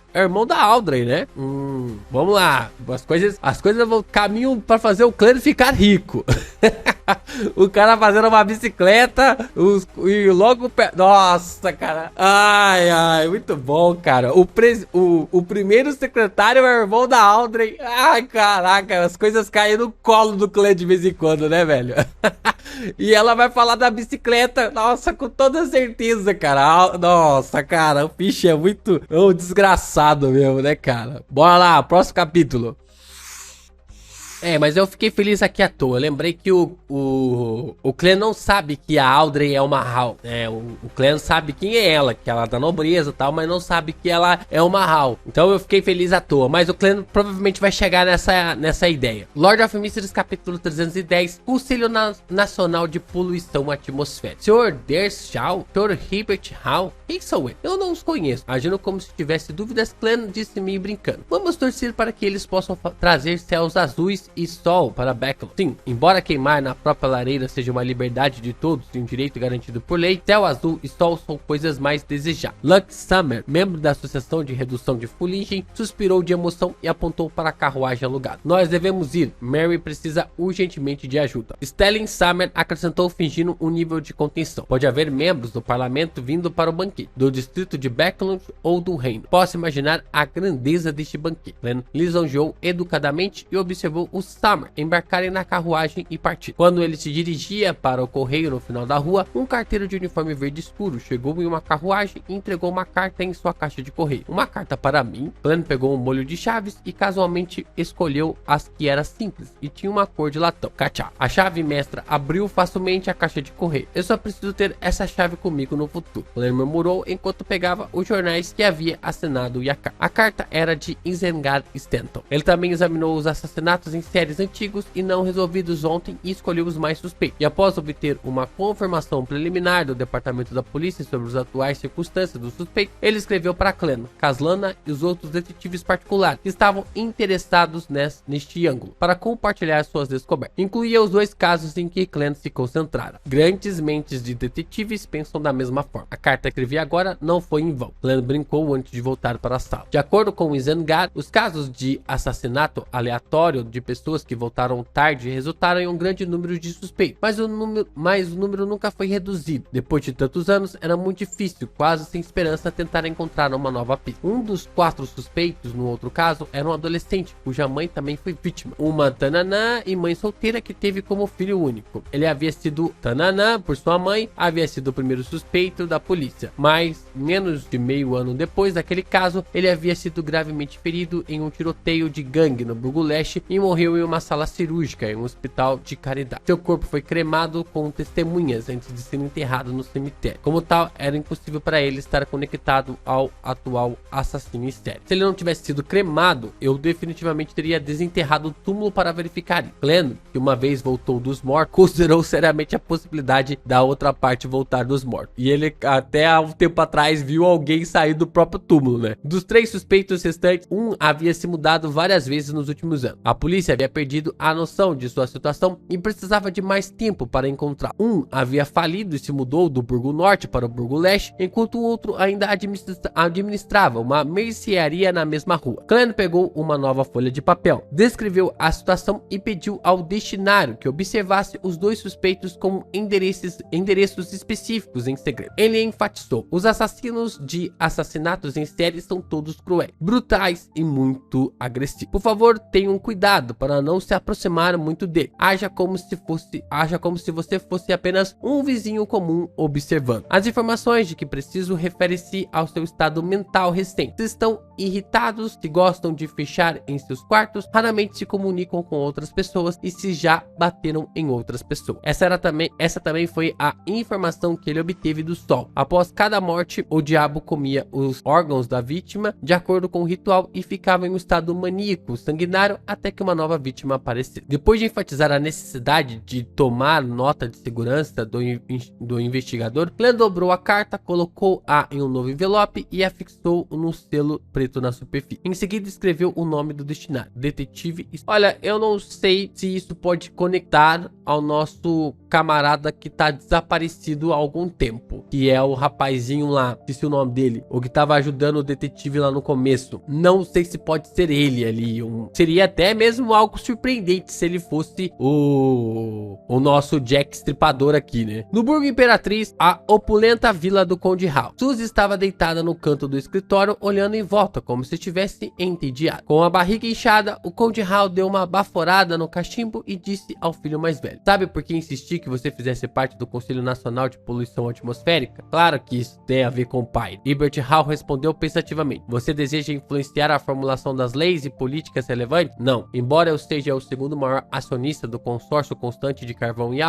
Audrey, né? Vamos lá. As coisas vão caminho para fazer o Clã ficar rico. O cara fazendo uma bicicleta e logo... Nossa, cara. Ai, muito bom, cara. O primeiro secretário é o irmão da Audrey. Ai, caraca. As coisas caem no colo do Clã de vez em quando, né, velho? E ela vai falar da bicicleta. Nossa, com toda certeza, cara. Nossa, cara. O bicho é muito desgraçado mesmo, né, cara? Bora lá, próximo capítulo. Mas eu fiquei feliz aqui à toa. Eu lembrei que o Clã não sabe que a Audrey é uma Hall. O Clã sabe quem é ela, que ela é da nobreza e tal, mas não sabe que ela é uma Hall. Então eu fiquei feliz à toa. Mas o Clã provavelmente vai chegar nessa ideia. Lord of Mysteries, capítulo 310. Conselho Nacional de Poluição Atmosférica. Sr. Dershaw, Sr. Hibbert Hall. Quem sou eu? Eu não os conheço. Agindo como se tivesse dúvidas, Clã disse meio brincando: vamos torcer para que eles possam trazer céus azuis e sol para Backlund. Sim, embora queimar na própria lareira seja uma liberdade de todos e um direito garantido por lei, céu azul e sol são coisas mais desejadas. Luke Summer, membro da Associação de Redução de Fuligem, suspirou de emoção e apontou para a carruagem alugada. Nós devemos ir. Mary precisa urgentemente de ajuda. Stellan Summer acrescentou, fingindo um nível de contenção. Pode haver membros do parlamento vindo para o banquete, do distrito de Backlund ou do reino. Posso imaginar a grandeza deste banquete. Glenn lisonjeou educadamente e observou os Summer embarcarem na carruagem e partir. Quando ele se dirigia para o correio no final da rua, um carteiro de uniforme verde escuro chegou em uma carruagem e entregou uma carta em sua caixa de correio. Uma carta para mim. Glenn pegou um molho de chaves e casualmente escolheu as que era simples e tinha uma cor de latão. Cachá. A chave mestra abriu facilmente a caixa de correio. Eu só preciso ter essa chave comigo no futuro, Glenn murmurou enquanto pegava os jornais que havia assinado e a carta. A carta era de Isengard Stanton. Ele também examinou os assassinatos em séries antigos e não resolvidos ontem e escolheu os mais suspeitos. E após obter uma confirmação preliminar do departamento da polícia sobre as atuais circunstâncias do suspeito, ele escreveu para Clã, Caslana e os outros detetives particulares que estavam interessados neste ângulo para compartilhar suas descobertas. Incluía os dois casos em que Clã se concentrara. Grandes mentes de detetives pensam da mesma forma. A carta que escrevi agora não foi em vão. Clã brincou antes de voltar para a sala. De acordo com Isengard, os casos de assassinato aleatório de pessoas que voltaram tarde resultaram em um grande número de suspeitos, mas o número nunca foi reduzido. Depois de tantos anos, era muito difícil, quase sem esperança, tentar encontrar uma nova pista. Um dos 4 suspeitos, no outro caso, era um adolescente, cuja mãe também foi vítima. Uma Tananã e mãe solteira que teve como filho único. Ele havia sido Tananã, por sua mãe, havia sido o primeiro suspeito da polícia, mas menos de meio ano depois daquele caso, ele havia sido gravemente ferido em um tiroteio de gangue no Burgo Leste e morreu em uma sala cirúrgica em um hospital de caridade. Seu corpo foi cremado com testemunhas antes de ser enterrado no cemitério. Como tal, era impossível para ele estar conectado ao atual assassino em série. Se ele não tivesse sido cremado, eu definitivamente teria desenterrado o túmulo para verificar isso. Glenn, que uma vez voltou dos mortos, considerou seriamente a possibilidade da outra parte voltar dos mortos. E ele até há um tempo atrás viu alguém sair do próprio túmulo, né? Dos 3 suspeitos restantes, um havia se mudado várias vezes nos últimos anos. A polícia havia perdido a noção de sua situação e precisava de mais tempo para encontrar. Um havia falido e se mudou do Burgo Norte para o Burgo Leste, enquanto o outro ainda administrava uma mercearia na mesma rua. Clã pegou uma nova folha de papel, descreveu a situação e pediu ao destinário que observasse os 2 suspeitos com endereços específicos em segredo. Ele enfatizou: os assassinos de assassinatos em série são todos cruéis, brutais e muito agressivos. Por favor, tenham cuidado para para não se aproximar muito dele. Haja como se você fosse apenas um vizinho comum observando. As informações de que preciso refere-se ao seu estado mental recente. Se estão irritados, se gostam de fechar em seus quartos, raramente se comunicam com outras pessoas e se já bateram em outras pessoas. Essa também foi a informação que ele obteve do Sol. Após cada morte, o diabo comia os órgãos da vítima de acordo com o ritual e ficava em um estado maníaco, sanguinário, até que uma nova vítima aparecesse. Depois de enfatizar a necessidade de tomar nota de segurança do investigador, Glenn dobrou a carta, colocou-a em um novo envelope e a fixou no selo preto na superfície. Em seguida, escreveu o nome do destinatário, Detetive. Olha, eu não sei se isso pode conectar ao nosso camarada que tá desaparecido há algum tempo, que é o rapazinho lá, disse o nome dele, o que tava ajudando o detetive lá no começo. Não sei se pode ser ele ali. Seria até mesmo algo surpreendente se ele fosse o nosso Jack Stripador aqui, né? No Burgo Imperatriz, a opulenta vila do Conde Hal. Suzy estava deitada no canto do escritório, olhando em volta, como se estivesse entediada. Com a barriga inchada, o Conde Hal deu uma baforada no cachimbo e disse ao filho mais velho: sabe por que insisti que você fizesse parte do Conselho Nacional de Poluição Atmosférica? Claro que isso tem a ver com o pai. Herbert Hall respondeu pensativamente: você deseja influenciar a formulação das leis e políticas relevantes? Não. Embora eu seja o segundo maior acionista do consórcio constante de carvão e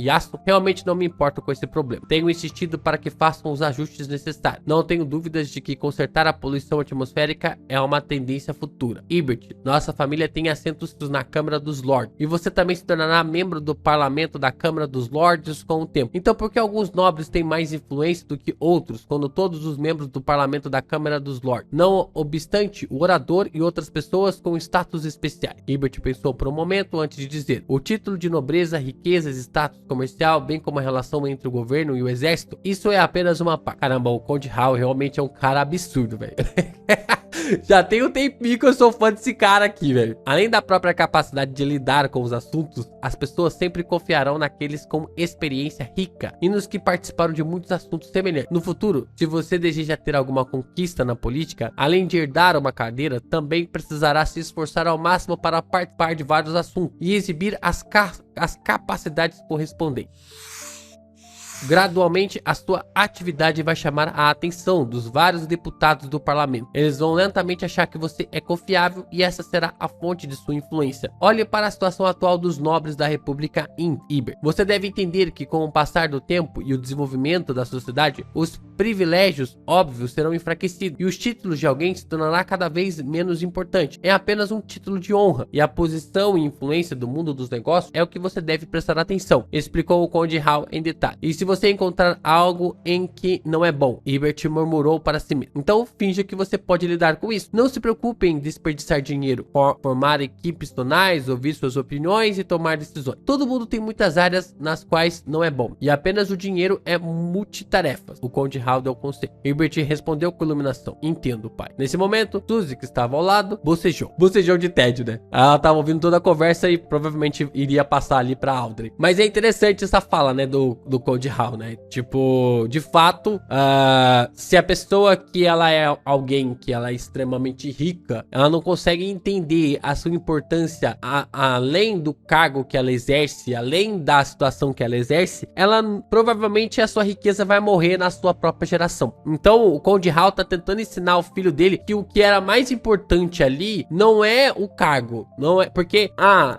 aço, realmente não me importo com esse problema. Tenho insistido para que façam os ajustes necessários. Não tenho dúvidas de que consertar a poluição atmosférica é uma tendência futura. Herbert, nossa família tem assentos na Câmara dos Lords, e você também se tornará membro do parlamento da Câmara dos Lords com o tempo. Então, por que alguns nobres têm mais influência do que outros, quando todos os membros do parlamento da Câmara dos Lords? Não obstante, o orador e outras pessoas com status especiais. Herbert pensou por um momento antes de dizer: o título de nobreza, riquezas, status comercial, bem como a relação entre o governo e o exército, isso é apenas uma parte. Caramba, o Conde Hal realmente é um cara absurdo, velho. Já tem um tempinho que eu sou fã desse cara aqui, velho. Além da própria capacidade de lidar com os assuntos, as pessoas sempre confiarão naqueles com experiência rica e nos que participaram de muitos assuntos semelhantes. No futuro, se você deseja ter alguma conquista na política, além de herdar uma cadeira, também precisará se esforçar ao máximo para participar de vários assuntos e exibir as capacidades correspondentes. Gradualmente, a sua atividade vai chamar a atenção dos vários deputados do parlamento. Eles vão lentamente achar que você é confiável e essa será a fonte de sua influência. Olhe para a situação atual dos nobres da República em Iber. Você deve entender que com o passar do tempo e o desenvolvimento da sociedade, os privilégios óbvios serão enfraquecidos e os títulos de alguém se tornará cada vez menos importante. É apenas um título de honra e a posição e influência do mundo dos negócios é o que você deve prestar atenção, explicou o Conde Hal em detalhe. E se você encontrar algo em que não é bom, Herbert murmurou para si mesmo, então finja que você pode lidar com isso. Não se preocupe em desperdiçar dinheiro, formar equipes tonais, ouvir suas opiniões e tomar decisões. Todo mundo tem muitas áreas nas quais não é bom e apenas o dinheiro é multitarefas. O Conde Hal deu conselho. Herbert respondeu com iluminação: entendo, pai. Nesse momento, Suzy, que estava ao lado, bocejou de tédio, né? Ela estava ouvindo toda a conversa e provavelmente iria passar ali para Audrey. Mas é interessante essa fala, né, do Conde Hal, né? Tipo, de fato, se a pessoa que ela é alguém que ela é extremamente rica, ela não consegue entender a sua importância além do cargo que ela exerce, além da situação que ela exerce, ela provavelmente a sua riqueza vai morrer na sua própria geração. Então, o Conde Hal tá tentando ensinar ao filho dele que o que era mais importante ali não é o cargo, não é porque,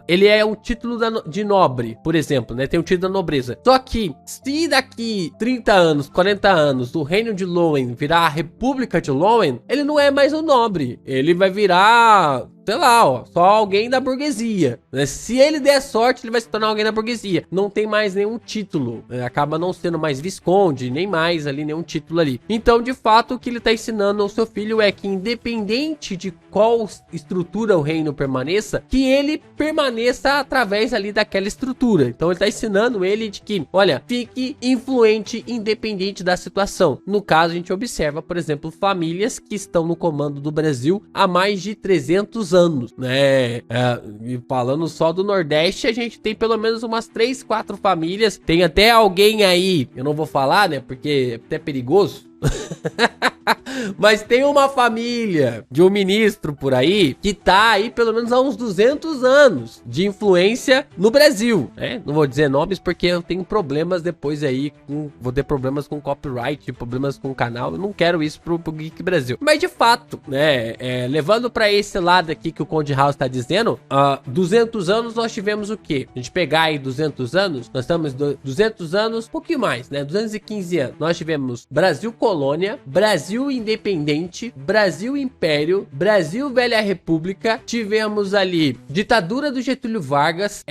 ele é um título de nobre, por exemplo, né? Tem um título da nobreza. Só que, se daqui 30 anos, 40 anos, o reino de Lowen virar a República de Lowen, ele não é mais um nobre. Ele vai virar, sei lá, só alguém da burguesia, né? Se ele der sorte, ele vai se tornar alguém da burguesia. Não tem mais nenhum título, né? Acaba não sendo mais visconde, nem mais ali, nenhum título ali. Então, de fato, o que ele tá ensinando ao seu filho é que, independente de qual estrutura o reino permaneça, que ele permaneça através ali daquela estrutura. Então, ele tá ensinando ele de que, olha, fique influente independente da situação. No caso, a gente observa, por exemplo, famílias que estão no comando do Brasil há mais de 300 anos, né? E falando só do Nordeste, a gente tem pelo menos umas 3, 4 famílias. Tem até alguém aí, eu não vou falar, né? Porque é até perigoso. Mas tem uma família de um ministro por aí que tá aí pelo menos há uns 200 anos de influência no Brasil, né? Não vou dizer nomes porque eu tenho problemas depois aí, vou ter problemas com copyright, problemas com o canal, eu não quero isso pro Geek Brasil. Mas de fato, né, levando pra esse lado aqui que o Conde House tá dizendo, 200 anos nós tivemos o quê? A gente pegar aí 200 anos, nós estamos 200 anos, um pouquinho mais, né? 215 anos. Nós tivemos Brasil Colônia, Brasil Independente, Brasil Império, Brasil Velha República, tivemos ali ditadura do Getúlio Vargas,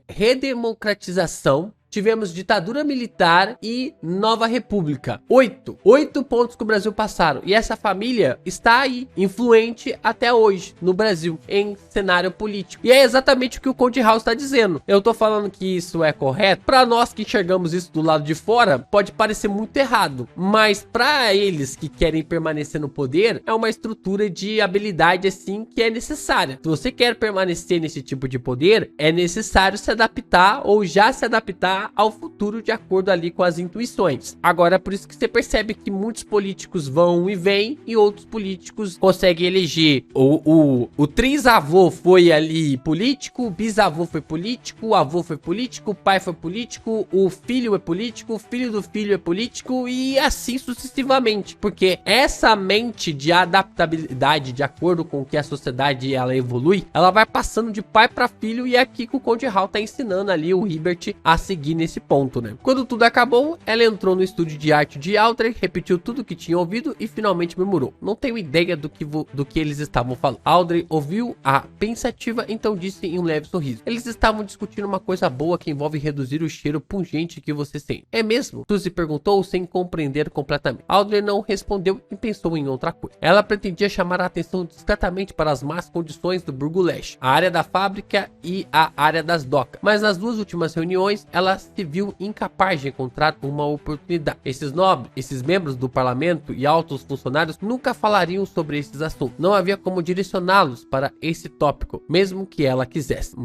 redemocratização, tivemos ditadura militar e nova república. 8 pontos que o Brasil passaram. E essa família está aí, influente até hoje no Brasil, em cenário político. E é exatamente o que o Conde House está dizendo. Eu tô falando que isso é correto. Para nós que enxergamos isso do lado de fora, pode parecer muito errado. Mas para eles que querem permanecer no poder, é uma estrutura de habilidade assim que é necessária. Se você quer permanecer nesse tipo de poder, é necessário se adaptar ou já se adaptar ao futuro de acordo ali com as intuições. Agora é por isso que você percebe que muitos políticos vão e vêm e outros políticos conseguem eleger. O trisavô foi ali político, o bisavô foi político, o avô foi político, o pai foi político, o filho é político, o filho do filho é político e assim sucessivamente. Porque essa mente de adaptabilidade de acordo com que a sociedade ela evolui, ela vai passando de pai para filho e é aqui que o Conde House tá ensinando ali o Hibbert a seguir nesse ponto, né? Quando tudo acabou, ela entrou no estúdio de arte de Audrey, repetiu tudo que tinha ouvido e finalmente murmurou: não tenho ideia do que eles estavam falando. Audrey ouviu a pensativa, então disse em um leve sorriso: eles estavam discutindo uma coisa boa que envolve reduzir o cheiro pungente que você sente. É mesmo? Suzy perguntou sem compreender completamente. Audrey não respondeu e pensou em outra coisa. Ela pretendia chamar a atenção discretamente para as más condições do Burgulash, a área da fábrica e a área das docas. Mas nas duas últimas reuniões, ela se viu incapaz de encontrar uma oportunidade. Esses membros do parlamento e altos funcionários nunca falariam sobre esses assuntos. Não havia como direcioná-los para esse tópico, mesmo que ela quisesse.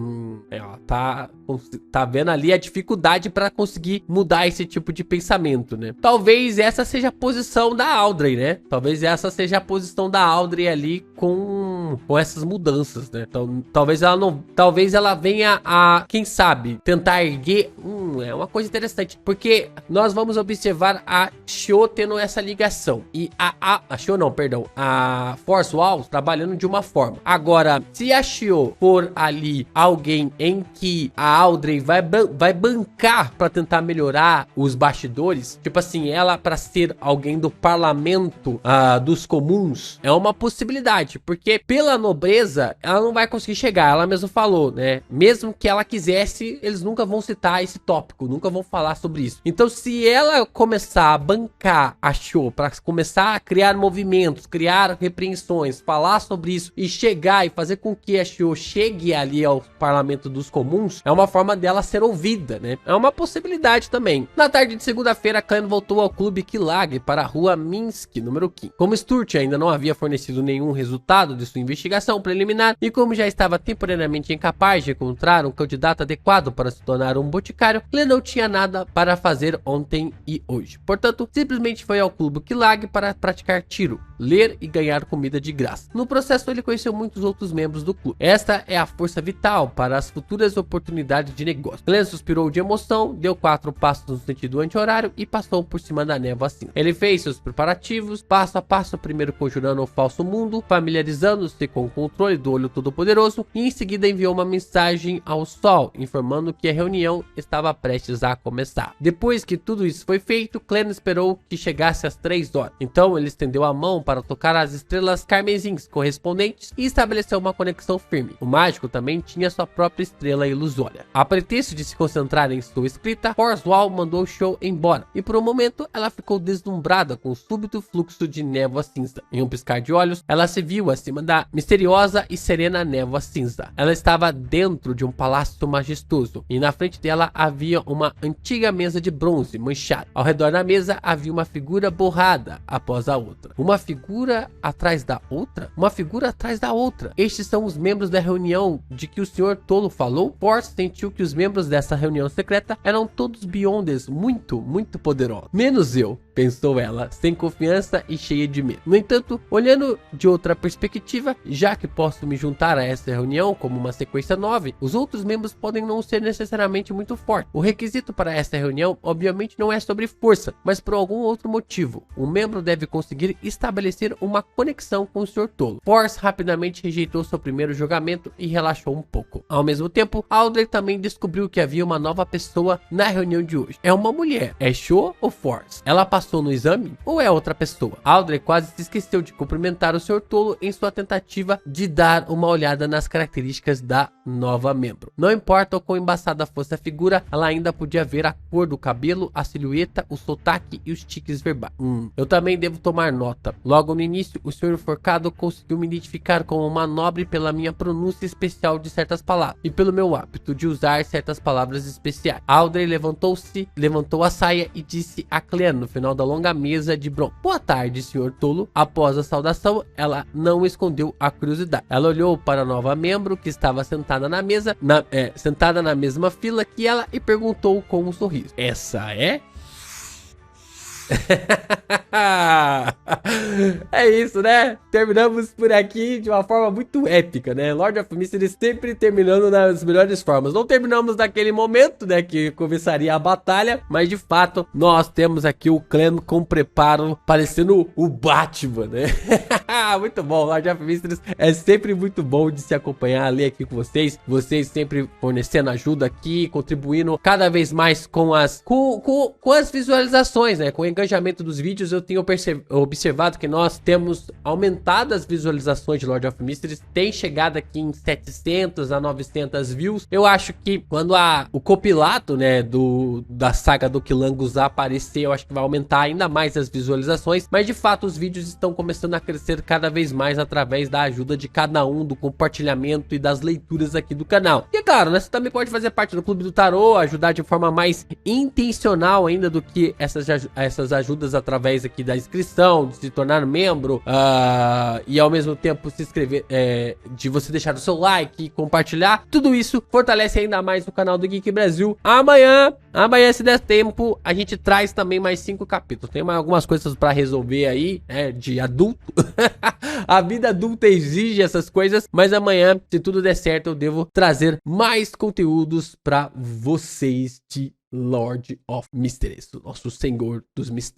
Ela tá vendo ali a dificuldade para conseguir mudar esse tipo de pensamento, né? Talvez essa seja a posição da Audrey, né? Talvez essa seja a posição da Audrey ali com essas mudanças, né? Então, talvez ela venha a, quem sabe, tentar erguer é uma coisa interessante, porque nós vamos observar a Shio tendo essa ligação e a Force Walls trabalhando de uma forma. Agora, se a Shio for ali alguém em que a Audrey vai bancar para tentar melhorar os bastidores, tipo assim, ela para ser alguém do parlamento dos comuns, é uma possibilidade, porque pela nobreza ela não vai conseguir chegar, ela mesma falou, né? Mesmo que ela quisesse, eles nunca vão citar esse tópico, nunca vão falar sobre isso. Então, se ela começar a bancar a Shio para começar a criar movimentos, criar repreensões, falar sobre isso e chegar e fazer com que a Shio chegue ali ao parlamento dos comuns, é uma forma dela ser ouvida, né? É uma possibilidade também. Na tarde de segunda-feira, Clem voltou ao clube Killag para a rua Minsk, número 15. Como Sturt ainda não havia fornecido nenhum resultado de sua investigação preliminar e como já estava temporariamente incapaz de encontrar um candidato adequado para se tornar um boticário, Clem não tinha nada para fazer ontem e hoje. Portanto, simplesmente foi ao clube Killag para praticar tiro, ler e ganhar comida de graça. No processo, ele conheceu muitos outros membros do clube. Esta é a força vital para as futuras oportunidades de negócio. Clem suspirou de emoção, deu 4 passos no sentido anti-horário e passou por cima da névoa assim. Ele fez seus preparativos, passo a passo, primeiro conjurando o falso mundo, familiarizando-se com o controle do olho todo-poderoso e em seguida enviou uma mensagem ao sol, informando que a reunião estava prestes a começar. Depois que tudo isso foi feito, Clem esperou que chegasse às 3 horas. Então ele estendeu a mão para tocar as estrelas carmesins correspondentes e estabeleceu uma conexão firme. O mágico também tinha sua própria estrela ilusória. A pretexto de se concentrar em sua escrita, Horswall mandou o show embora e por um momento ela ficou deslumbrada com o súbito fluxo de névoa cinza. Em um piscar de olhos, ela se viu viu acima da misteriosa e serena névoa cinza. Ela estava dentro de um palácio majestoso e na frente dela havia uma antiga mesa de bronze manchada. Ao redor da mesa havia uma figura borrada após a outra. Uma figura atrás da outra? Uma figura atrás da outra. Estes são os membros da reunião de que o Sr. Tolo falou? Force sentiu que os membros dessa reunião secreta eram todos Beyonders muito poderosos. Menos eu, pensou ela, sem confiança e cheia de medo. No entanto, olhando de outra perspectiva, já que posso me juntar a essa reunião como uma sequência 9, os outros membros podem não ser necessariamente muito fortes. O requisito para essa reunião, obviamente, não é sobre força, mas por algum outro motivo. O membro deve conseguir estabelecer uma conexão com o Sr. Tolo. Force rapidamente rejeitou seu primeiro julgamento e relaxou um pouco. Ao mesmo tempo, Audrey também descobriu que havia uma nova pessoa na reunião de hoje. É uma mulher. É Sho ou Force? Ela passou no exame ou é outra pessoa? Audrey quase se esqueceu de cumprimentar o Sr. Tolo em sua tentativa de dar uma olhada nas características da nova membro. Não importa o quão embaçada fosse a figura, ela ainda podia ver a cor do cabelo, a silhueta, o sotaque e os tiques verbais. Eu também devo tomar nota. Logo no início, o Sr. Enforcado conseguiu me identificar como uma nobre pela minha pronúncia especial de certas palavras e pelo meu hábito de usar certas palavras especiais. Audrey levantou-se, levantou a saia e disse a Clean no final da longa mesa de bronze: "Boa tarde, Sr. Tolo." Após a saudação, ela não escondeu a curiosidade. Ela olhou para a nova membro que estava sentada na mesa, sentada na mesma fila que ela e perguntou com um sorriso: "Essa é?" É isso, né? Terminamos por aqui de uma forma muito épica, né? Lord of Mysteries sempre terminando nas melhores formas. Não terminamos naquele momento, né, que começaria a batalha, mas de fato nós temos aqui o clã com preparo parecendo o Batman, né? Muito bom. Lord of Mysteries é sempre muito bom de se acompanhar, ler aqui com vocês. Vocês sempre fornecendo ajuda aqui, contribuindo cada vez mais com as visualizações, né? Com o engajamento dos vídeos. Eu tenho observado que nós temos aumentado as visualizações de Lord of Mysteries, tem chegado aqui em 700 a 900 views. Eu acho que quando o compilato, né, da saga do Kilangos aparecer, eu acho que vai aumentar ainda mais as visualizações, mas de fato os vídeos estão começando a crescer cada vez mais através da ajuda de cada um, do compartilhamento e das leituras aqui do canal. E claro, né, você também pode fazer parte do Clube do Tarô, ajudar de forma mais intencional ainda do que essas ajudas através aqui da inscrição, de se tornar membro, e ao mesmo tempo se inscrever, de você deixar o seu like e compartilhar. Tudo isso fortalece ainda mais o canal do Geek Brasil. Amanhã, se der tempo, a gente traz também mais 5 capítulos. Tem mais algumas coisas para resolver aí, de adulto. A vida adulta exige essas coisas, mas amanhã, se tudo der certo, eu devo trazer mais conteúdos para vocês de Lord of Mysteries, o nosso Senhor dos Mistérios.